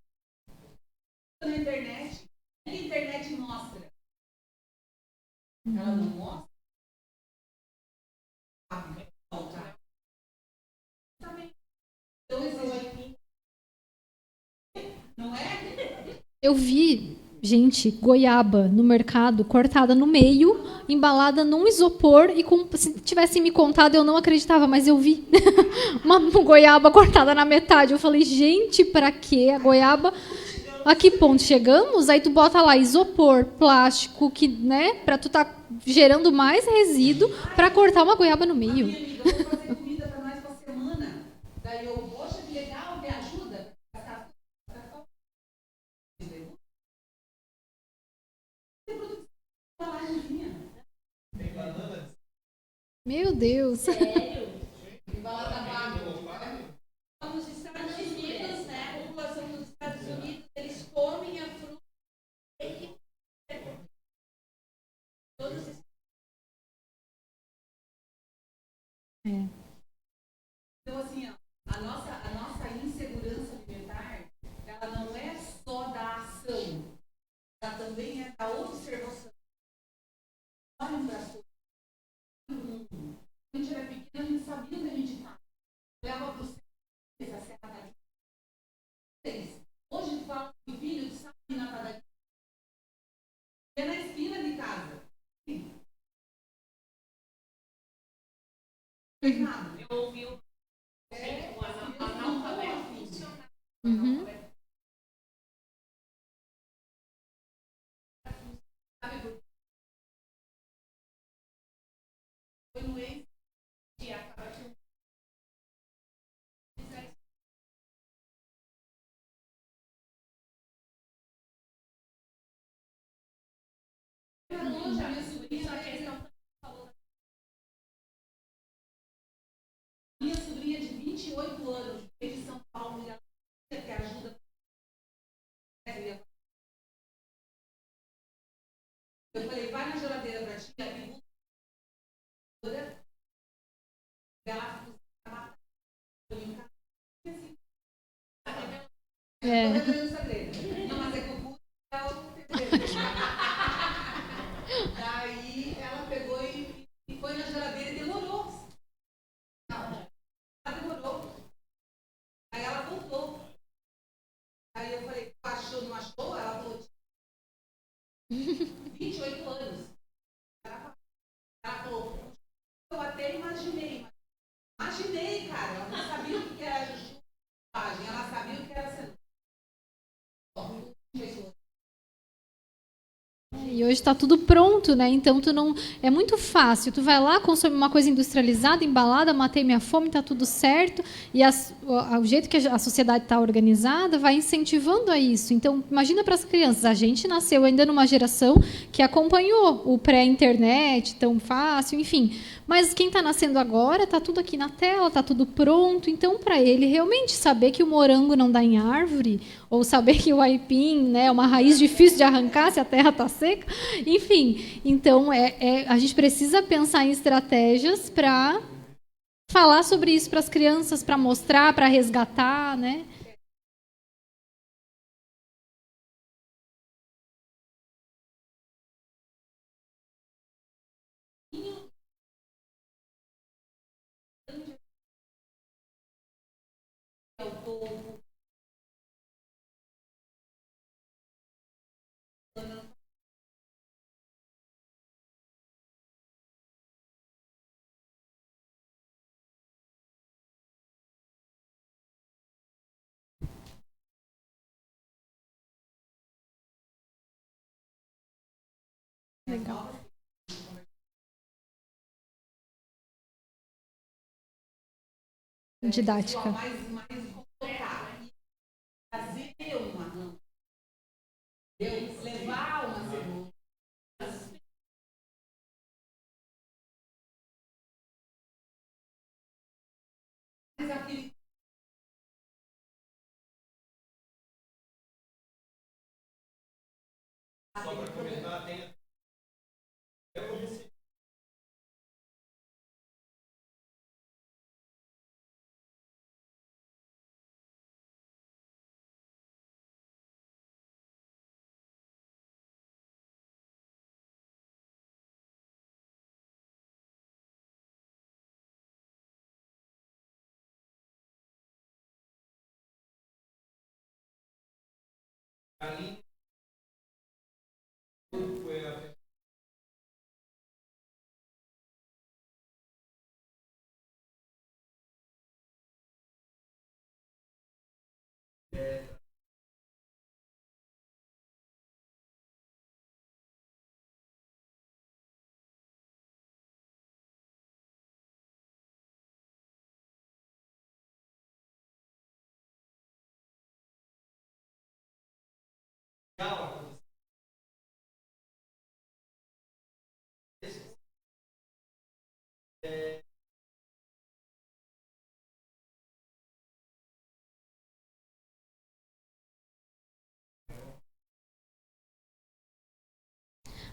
Speaker 5: Na internet, o que a internet mostra? Ela não mostra. Então, não é?
Speaker 3: Eu vi, gente, goiaba no mercado, cortada no meio, embalada num isopor e se tivessem me contado eu não acreditava, mas eu vi uma goiaba cortada na metade. Eu falei, gente, pra quê? A goiaba... A que ponto chegamos? Aí tu bota lá isopor, plástico, que, né, pra tu tá gerando mais resíduo pra cortar uma goiaba no meio.
Speaker 5: Minha amiga, eu vou fazer comida pra nós pra semana. Daí eu, poxa, que legal, me ajuda.
Speaker 3: Meu Deus.
Speaker 6: Sério?
Speaker 5: Nos Estados Unidos, né, a população dos Estados Unidos, eles comem a fruta. Todos esses... Então, assim, ó, a nossa insegurança alimentar, ela não é só da ação, ela também é da observação. Olhem para as coisas. Quando a gente era pequeno, a gente sabia onde a gente estava. Leva para o céu, essa serra da gente. Hoje tu fala com o filho, tu sabe na padaria. É na esquina de casa.
Speaker 6: Eu ouvi o
Speaker 3: Uhum.
Speaker 5: Foi no ex que acaba com minha sobrinha de 28 anos, de São Paulo, que ajuda. Eu falei, vai na geladeira pra tia, não, mas é que o cu é o daí ela pegou e foi na geladeira e demorou. Ela demorou. Aí ela voltou. Aí eu falei, achou, não achou? Ela falou, 28 anos. Ela falou, eu até imaginei. Imaginei, cara. Ela não sabia o que era justagem, ela sabia o que era ser.
Speaker 3: E hoje está tudo pronto, né? Então tu não é muito fácil. Tu vai lá, consome uma coisa industrializada, embalada, matei minha fome, tá tudo certo. E o jeito que a sociedade está organizada vai incentivando a isso. Então imagina para as crianças. A gente nasceu ainda numa geração que acompanhou o pré-internet tão fácil, enfim. Mas quem está nascendo agora, está tudo aqui na tela, está tudo pronto. Então, para ele realmente saber que o morango não dá em árvore, ou saber que o aipim, né, é uma raiz difícil de arrancar se a terra está seca, enfim. Então, a gente precisa pensar em estratégias para falar sobre isso para as crianças, para mostrar, para resgatar, né? Legal. Didática.
Speaker 5: Fazer uma, levar uma cenoura. Mas aquele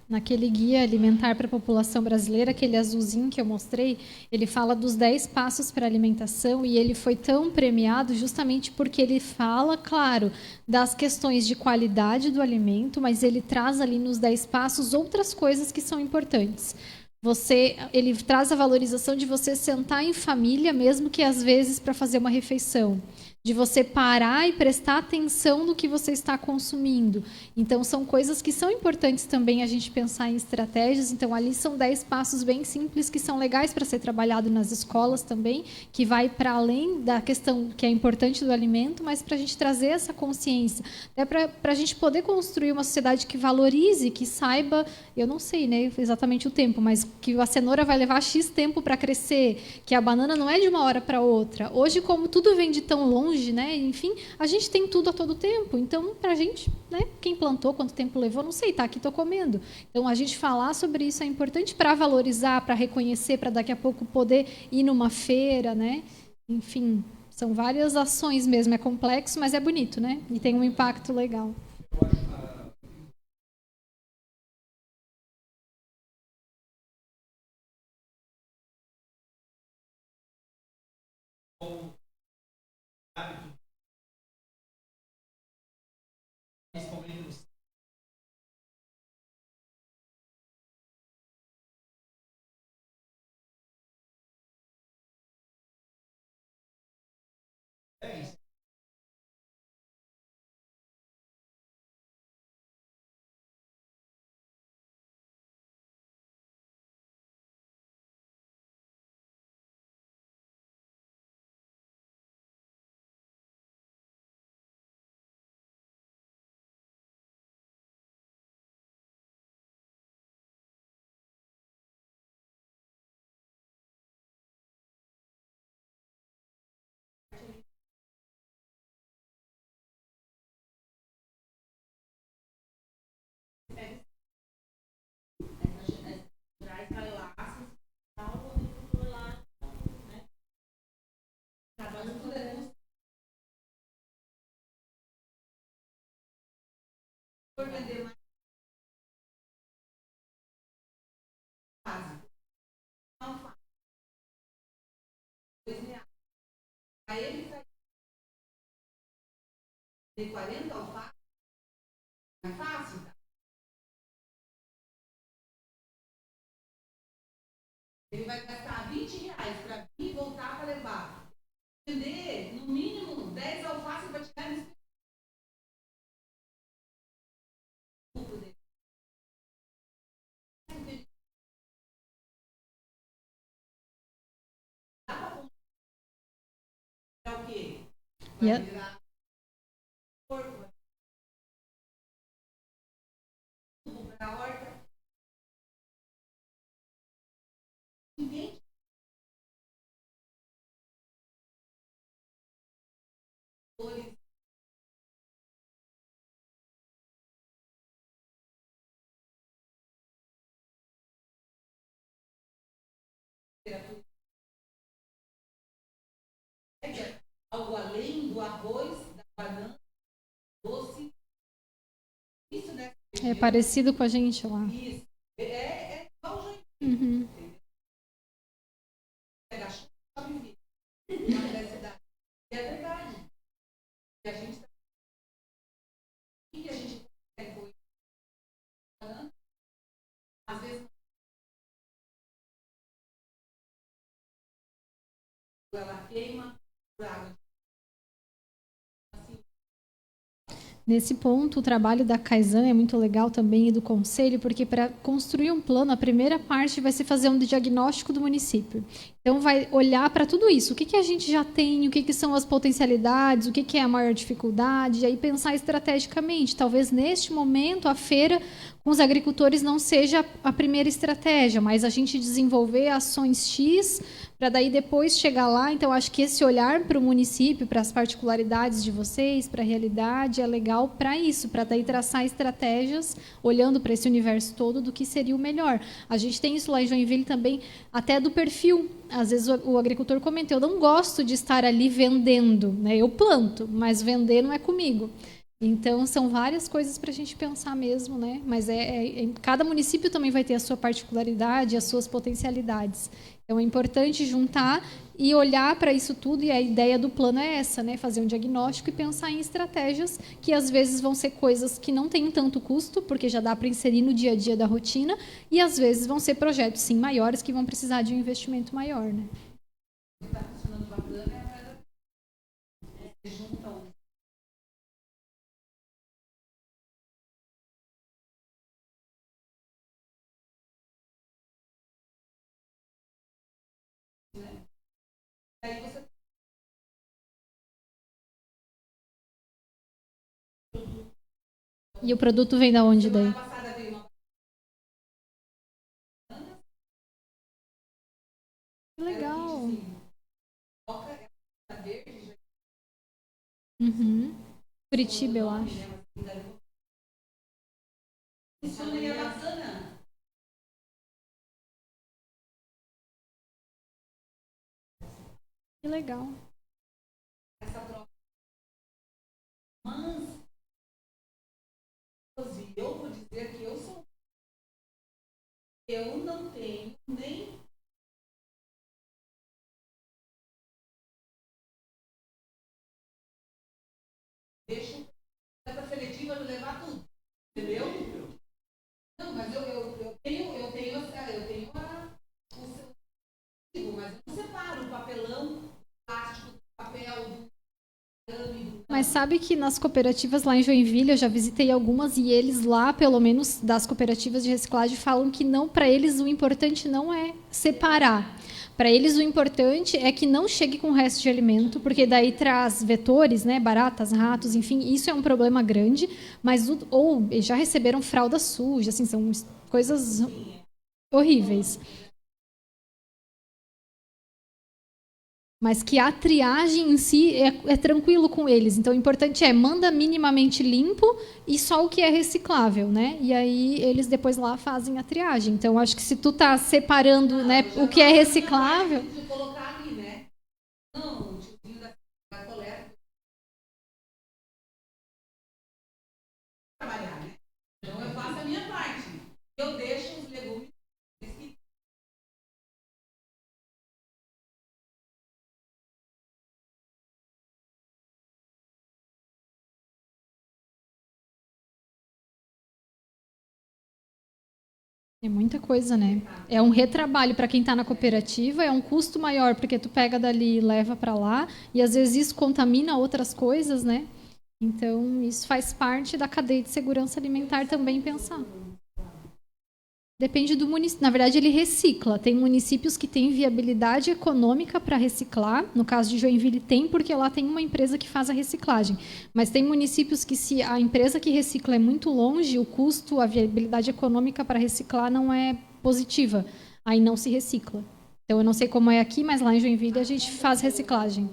Speaker 3: Naquele guia alimentar para a população brasileira, aquele azulzinho que eu mostrei, ele fala dos 10 passos para a alimentação e ele foi tão premiado justamente porque ele fala, claro, das questões de qualidade do alimento, mas ele traz ali nos 10 passos outras coisas que são importantes. Ele traz a valorização de você sentar em família, mesmo que às vezes para fazer uma refeição, de você parar e prestar atenção no que você está consumindo. Então, são coisas que são importantes também a gente pensar em estratégias. Então, ali são 10 passos bem simples que são legais para ser trabalhado nas escolas também, que vai para além da questão que é importante do alimento, mas para a gente trazer essa consciência. Até para a gente poder construir uma sociedade que valorize, que saiba, eu não sei, né, exatamente o tempo, mas que a cenoura vai levar X tempo para crescer, que a banana não é de uma hora para outra. Hoje, como tudo vem de tão longe, né, enfim, a gente tem tudo a todo tempo. Então, para a gente, né, quem plantou, quanto tempo levou, não sei, está aqui, estou comendo. Então, a gente falar sobre isso é importante para valorizar, para reconhecer, para daqui a pouco poder ir numa feira, né? Enfim, são várias ações mesmo. É complexo, mas é bonito, né? E tem um impacto legal.
Speaker 5: vender mais básico. Não faz. R$2. Para ele sair de 40 alfaces, é fácil, tá? Ele vai gastar R$20 para vir e voltar para levar. Vender, no mínimo, 10 alfaces para tirar nesse lucro dele. Dá para comprar o quê? Vai
Speaker 3: Yeah.
Speaker 5: virar porco, vai comprar a horta. Entende? Algo além do arroz, da banana, doce. Isso, né?
Speaker 3: É parecido com a gente lá.
Speaker 5: Isso. É igual o jeito.
Speaker 3: Uhum.
Speaker 5: Pega a chuva e vive. Na universidade. E é verdade. E a gente está. O que a gente consegue com isso? Às vezes ela queima por água.
Speaker 3: Nesse ponto, o trabalho da Kaizen é muito legal também e do conselho, porque para construir um plano, a primeira parte vai ser fazer um diagnóstico do município. Então, vai olhar para tudo isso. O que a gente já tem, o que são as potencialidades, o que é a maior dificuldade, e aí pensar estrategicamente. Talvez, neste momento, a feira com os agricultores não seja a primeira estratégia, mas a gente desenvolver ações X para daí depois chegar lá. Então, acho que esse olhar para o município, para as particularidades de vocês, para a realidade, é legal para isso, para daí traçar estratégias, olhando para esse universo todo, do que seria o melhor. A gente tem isso lá em Joinville também, até do perfil. Às vezes o agricultor comenta, eu não gosto de estar ali vendendo, né? Eu planto, mas vender não é comigo. Então, são várias coisas para a gente pensar mesmo, né? Mas cada município também vai ter a sua particularidade, as suas potencialidades. Então, é importante juntar e olhar para isso tudo, e a ideia do plano é essa, né? Fazer um diagnóstico e pensar em estratégias que, às vezes, vão ser coisas que não têm tanto custo, porque já dá para inserir no dia a dia da rotina, e, às vezes, vão ser projetos, sim, maiores, que vão precisar de um investimento maior, né?
Speaker 5: Está funcionando bacana, juntam. Aí você
Speaker 3: E o produto vem da onde daí?
Speaker 5: semana passada veio uma
Speaker 3: Que legal.
Speaker 5: coca verde,
Speaker 3: Uhum. Curitiba, eu acho.
Speaker 5: funciona e é bacana.
Speaker 3: Que legal.
Speaker 5: Essa troca. Mas eu vou dizer que eu não tenho nem deixo essa seletiva de levar tudo, entendeu? Não, mas eu tenho o seu, mas eu não separo o papelão, o plástico, o papel, do arame.
Speaker 3: Mas sabe que nas cooperativas lá em Joinville, eu já visitei algumas, e eles lá, pelo menos das cooperativas de reciclagem, falam que não, para eles o importante não é separar. Para eles o importante é que não chegue com o resto de alimento, porque daí traz vetores, né, baratas, ratos, enfim, isso é um problema grande, mas ou já receberam fralda suja, assim, são coisas horríveis. Mas que a triagem em si é tranquilo com eles. Então, o importante é manda minimamente limpo e só o que é reciclável, né? E aí eles depois lá fazem a triagem. Então, acho que se tu tá separando, né, o que é reciclável...
Speaker 5: De colocar ali, né? Não, o tiozinho da coleta. Trabalhar, né?
Speaker 3: É muita coisa, né? É um retrabalho para quem está na cooperativa, é um custo maior porque tu pega dali e leva para lá, e às vezes isso contamina outras coisas, né? Então, isso faz parte da cadeia de segurança alimentar também pensar. Depende do município. Na verdade, ele recicla. Tem municípios que têm viabilidade econômica para reciclar. No caso de Joinville, tem, porque lá tem uma empresa que faz a reciclagem. Mas tem municípios que, se a empresa que recicla é muito longe, o custo, a viabilidade econômica para reciclar não é positiva. Aí não se recicla. Então, eu não sei como é aqui, mas lá em Joinville a gente faz reciclagem.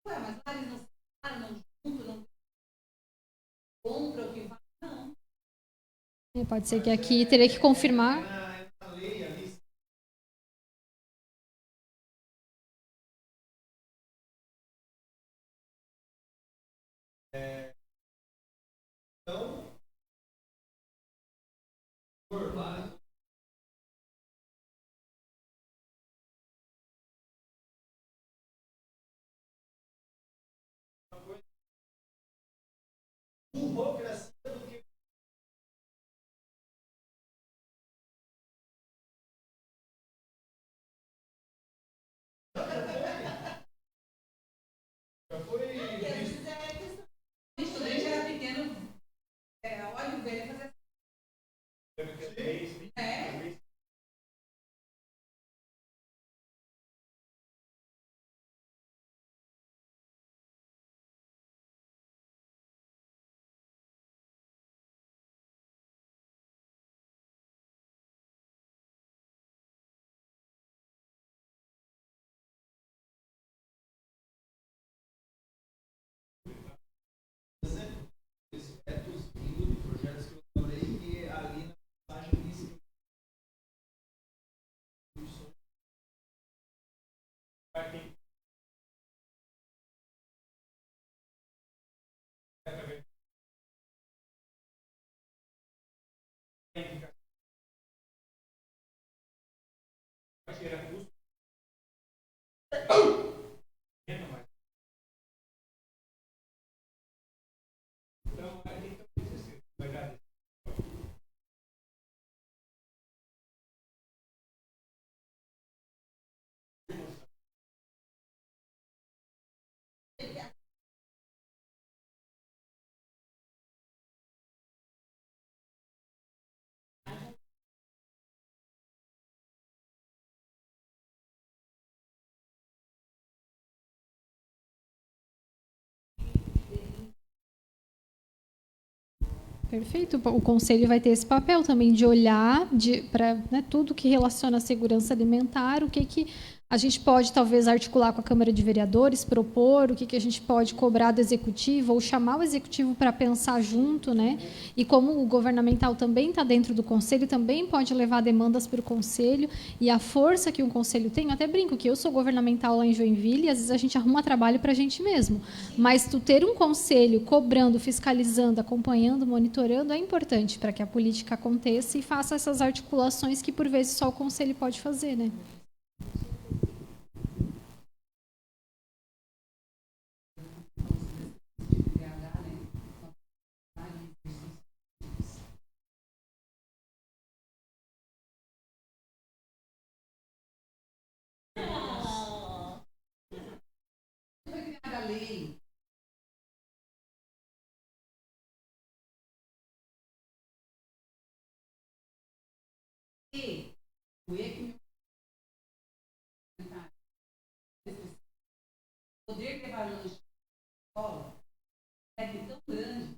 Speaker 5: Ué, mas lá eles não separaram, não juntam, não compram o que vai.
Speaker 3: Pode ser que aqui teria que confirmar.
Speaker 5: O estudante era pequeno, olha o velho fazer. É?
Speaker 3: Perfeito. O conselho vai ter esse papel também de olhar para, né, tudo que relaciona à segurança alimentar, o que a gente pode talvez articular com a Câmara de Vereadores, propor, o que a gente pode cobrar do executivo ou chamar o executivo para pensar junto, né? E como o governamental também está dentro do conselho, também pode levar demandas para o conselho, e a força que um conselho tem, eu até brinco que eu sou governamental lá em Joinville e às vezes a gente arruma trabalho para a gente mesmo, mas tu ter um conselho cobrando, fiscalizando, acompanhando, monitorando é importante para que a política aconteça e faça essas articulações que por vezes só o conselho pode fazer, né?
Speaker 5: Foi criada a lei. E o E que o poder de levar lanche na escola é tão grande.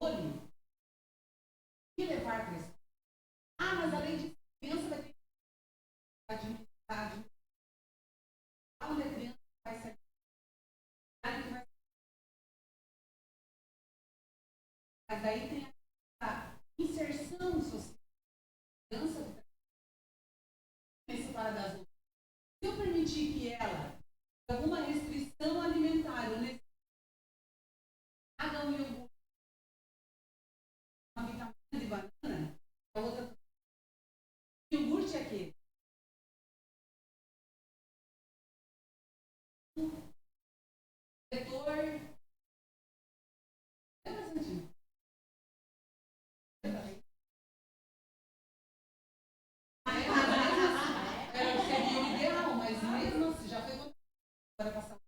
Speaker 5: Olhe, e levar para a escola. Ah, mas além de criança vai ter que administrar. Onde a criança vai sair, mas daí tem a inserção social. A criança diretor. Seria o ideal, mas mesmo assim, já foi agora passar.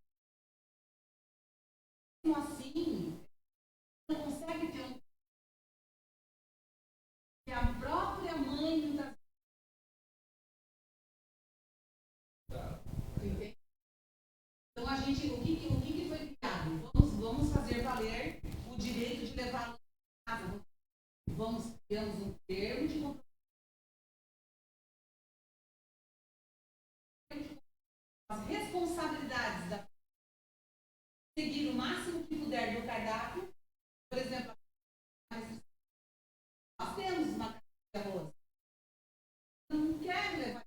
Speaker 5: Mesmo assim, não consegue ter um. Que a própria mãe não está. Entende? Então, a gente, o que foi criado? Vamos fazer valer o direito de levar a casa. Criamos um termo de compromisso. As responsabilidades da seguir o máximo que puder do cardápio. Por exemplo, nós temos uma caixa de arroz. Eu não quero levar.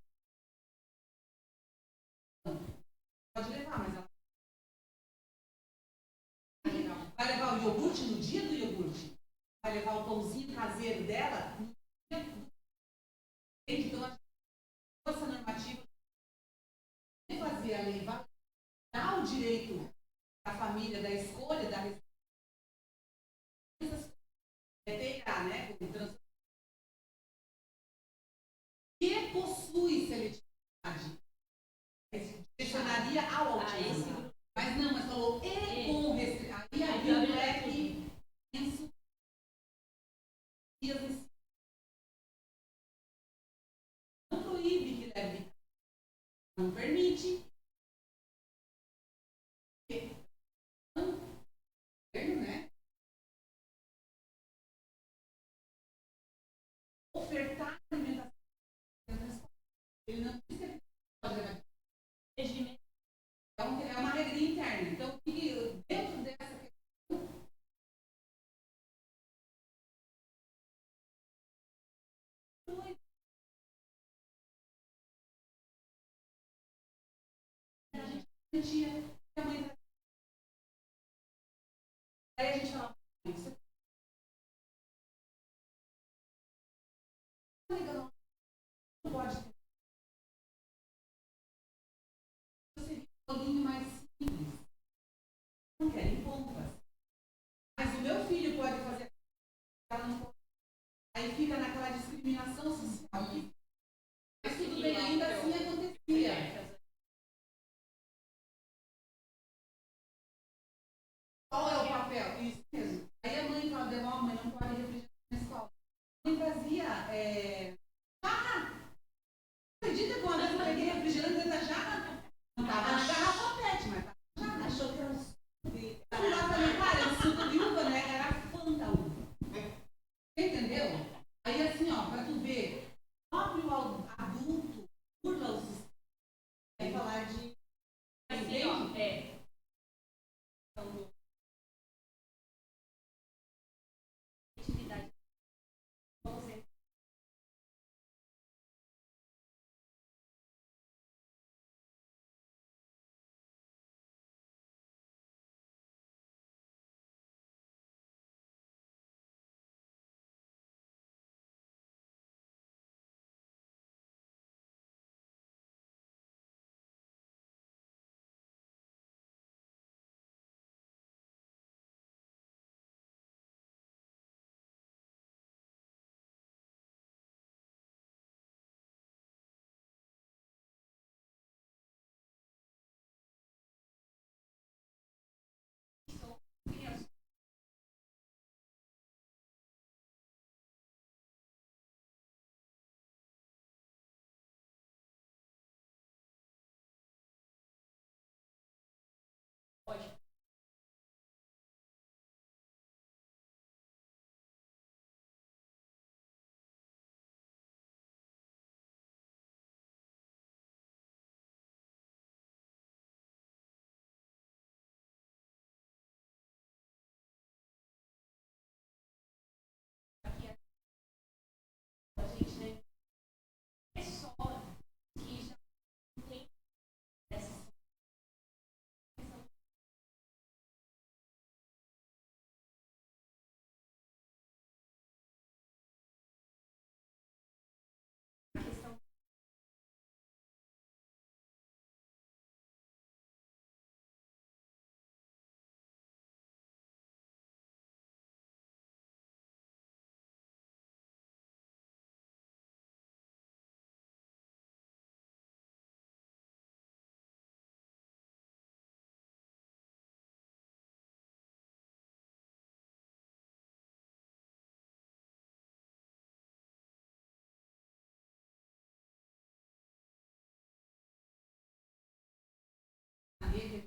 Speaker 5: Pode levar, mas ela vai levar o iogurte no dia do iogurte. Vai levar o pãozinho caseiro dela no dia do. Então, a nossa normativa é fazer a lei dar o direito à família da escolha, da PA, né? Que possui seletividade. Direcionaria ao autismo. Mas não, mas falou e com restrição. Aí havia um leque imenso. Não proíbe que leve. Não permite. Né? Ofertar alimentação. Ele não diz que ele pode levar. É uma regrinha interna. Então, dentro dessa questão, a gente a mãe. Aí a gente fala, isso não pode ter. Seria um pouquinho mais simples. Não querem compras. Mas o meu filho pode fazer. Ela não pode. Aí fica naquela discriminação social. Mas tudo bem, ainda assim acontecia. Qual é o papel? Isso mesmo. Aí a mãe fala, a mãe não pode refrigerar na escola. A mãe trazia jarra. Acredita que uma vez eu peguei refrigerante dentro da jarra? Não estava na garrafa PET, mas estava na jarra. Achou que era um suco. Eu fui lá também, cara, era suco de uva, né? Era Fanta uva. Entendeu? Aí assim, ó, pra tu ver, o próprio adulto burla o sistema. Aí falar de. Assim, ó, atividade. Vamos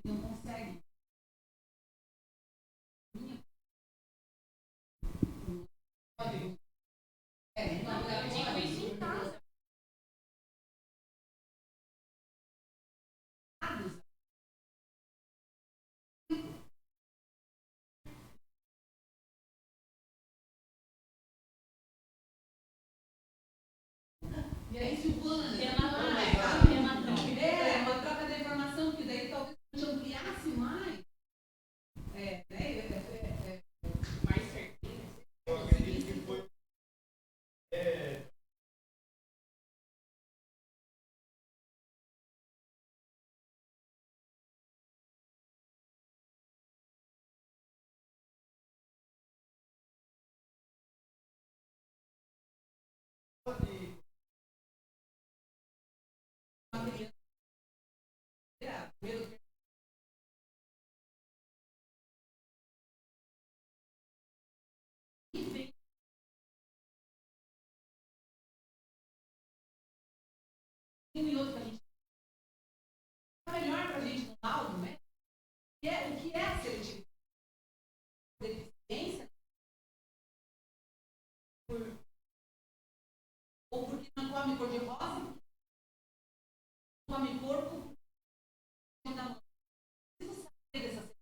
Speaker 5: não consegue. Eu digo isso em casa. E aí, Silvana, uma troca de informação, que daí talvez a gente ampliasse mais. Mais certeza. E outro que a gente melhor para a gente no laudo, né? O que é a seletividade? Deficiência? Ou porque não come cor de rosa? Come porco? Não preciso saber dessa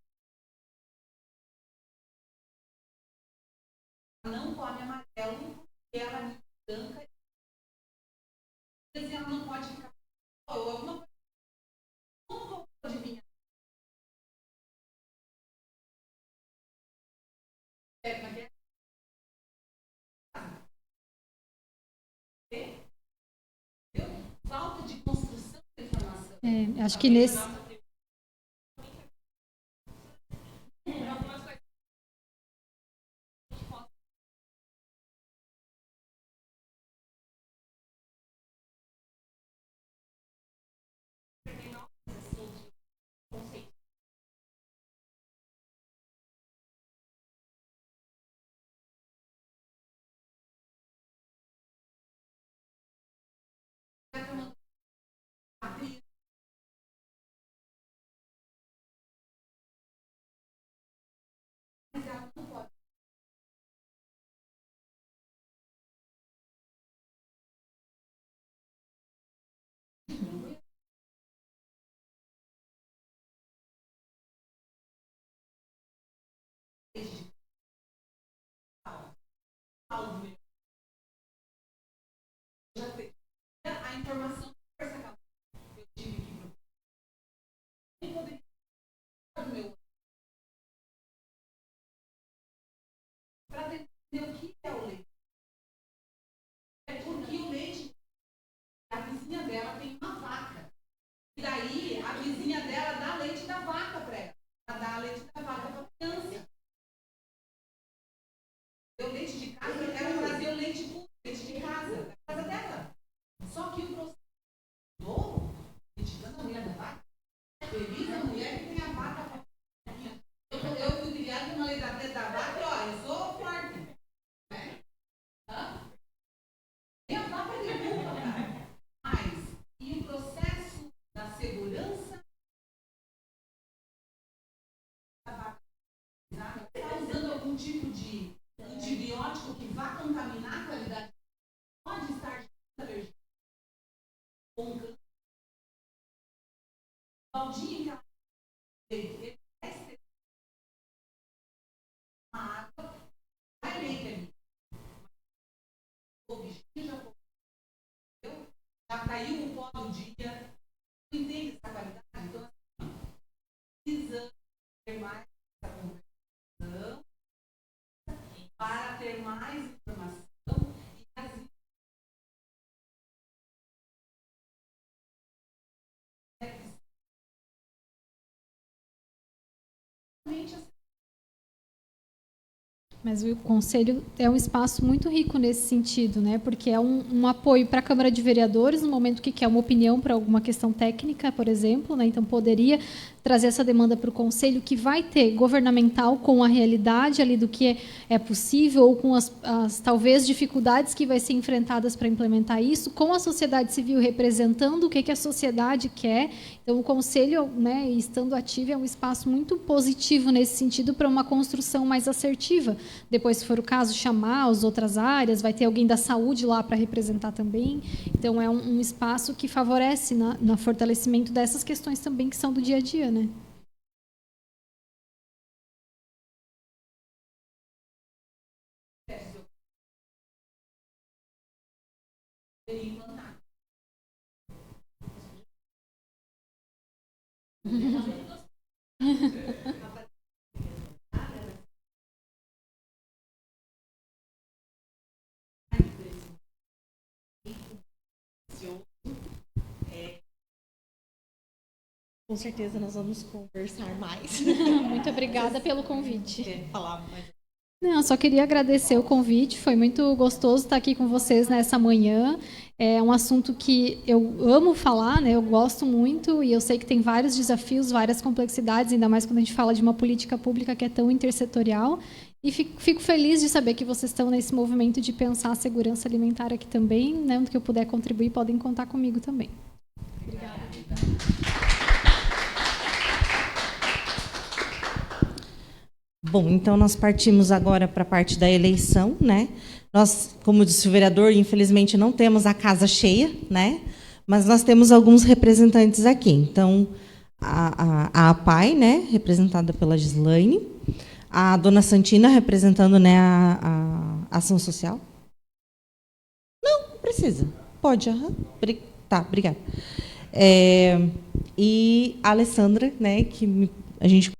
Speaker 5: não come amarelo, porque ela é muito branca. E ela não pode ficar ou alguma coisa. Como pode vir? Falta de construção de informação.
Speaker 3: Acho que nesse... A informação que eu tive que poder para entender o que é o leite. É porque o leite, a vizinha dela tem uma vaca. E daí a vizinha dela dá leite da vaca para ela. Ela dá leite da vaca para a criança. O leite de casa, ela trazia o leite puro, leite de casa, da casa dela. Só que o processo novo, criticando a mulher da vaca, feliz a mulher que tem a vaca. Eu fui criada com uma lei da vaca e ó, eu sou forte. Né? E a vaca é de culpa, cara. Mas, e o processo da segurança da vaca está usando algum tipo de antibiótico que vá contaminar a qualidade, pode estar alergia ou um câncer. Baldinho que a água vai leite ali. O bichinho já caiu o pó do dia. Tu entende essa qualidade? Então, precisa ter mais essa conversação para ter mais informação e as Mas o Conselho é um espaço muito rico nesse sentido, né? Porque é um apoio para a Câmara de Vereadores, no momento que quer uma opinião para alguma questão técnica, por exemplo, né? Então, poderia trazer essa demanda para o Conselho, que vai ter governamental com a realidade ali do que é possível, ou com as talvez dificuldades que vai ser enfrentadas para implementar isso, com a sociedade civil representando o que a sociedade quer Então, o conselho, né, estando ativo, é um espaço muito positivo nesse sentido para uma construção mais assertiva. Depois, se for o caso, chamar as outras áreas, vai ter alguém da saúde lá para representar também. Então, é um espaço que favorece no fortalecimento dessas questões também que são do dia a dia, né?
Speaker 1: Com certeza nós vamos conversar mais.
Speaker 3: Muito obrigada pelo convite.
Speaker 1: Quer falar mais?
Speaker 3: Não, só queria agradecer o convite, foi muito gostoso estar aqui com vocês nessa manhã. É um assunto que eu amo falar, né? Eu gosto muito e eu sei que tem vários desafios, várias complexidades, ainda mais quando a gente fala de uma política pública que é tão intersetorial. E fico feliz de saber que vocês estão nesse movimento de pensar a segurança alimentar aqui também, né? Onde que eu puder contribuir, podem contar comigo também. Obrigada.
Speaker 1: Bom, então nós partimos agora para a parte da eleição, né? Nós, como disse o vereador, infelizmente não temos a casa cheia, né? Mas nós temos alguns representantes aqui. Então, a APAI, né? Representada pela Gislaine, a dona Santina, representando, né, a Ação Social. Não precisa. Pode, aham. Tá, obrigada. E a Alessandra, né, que a gente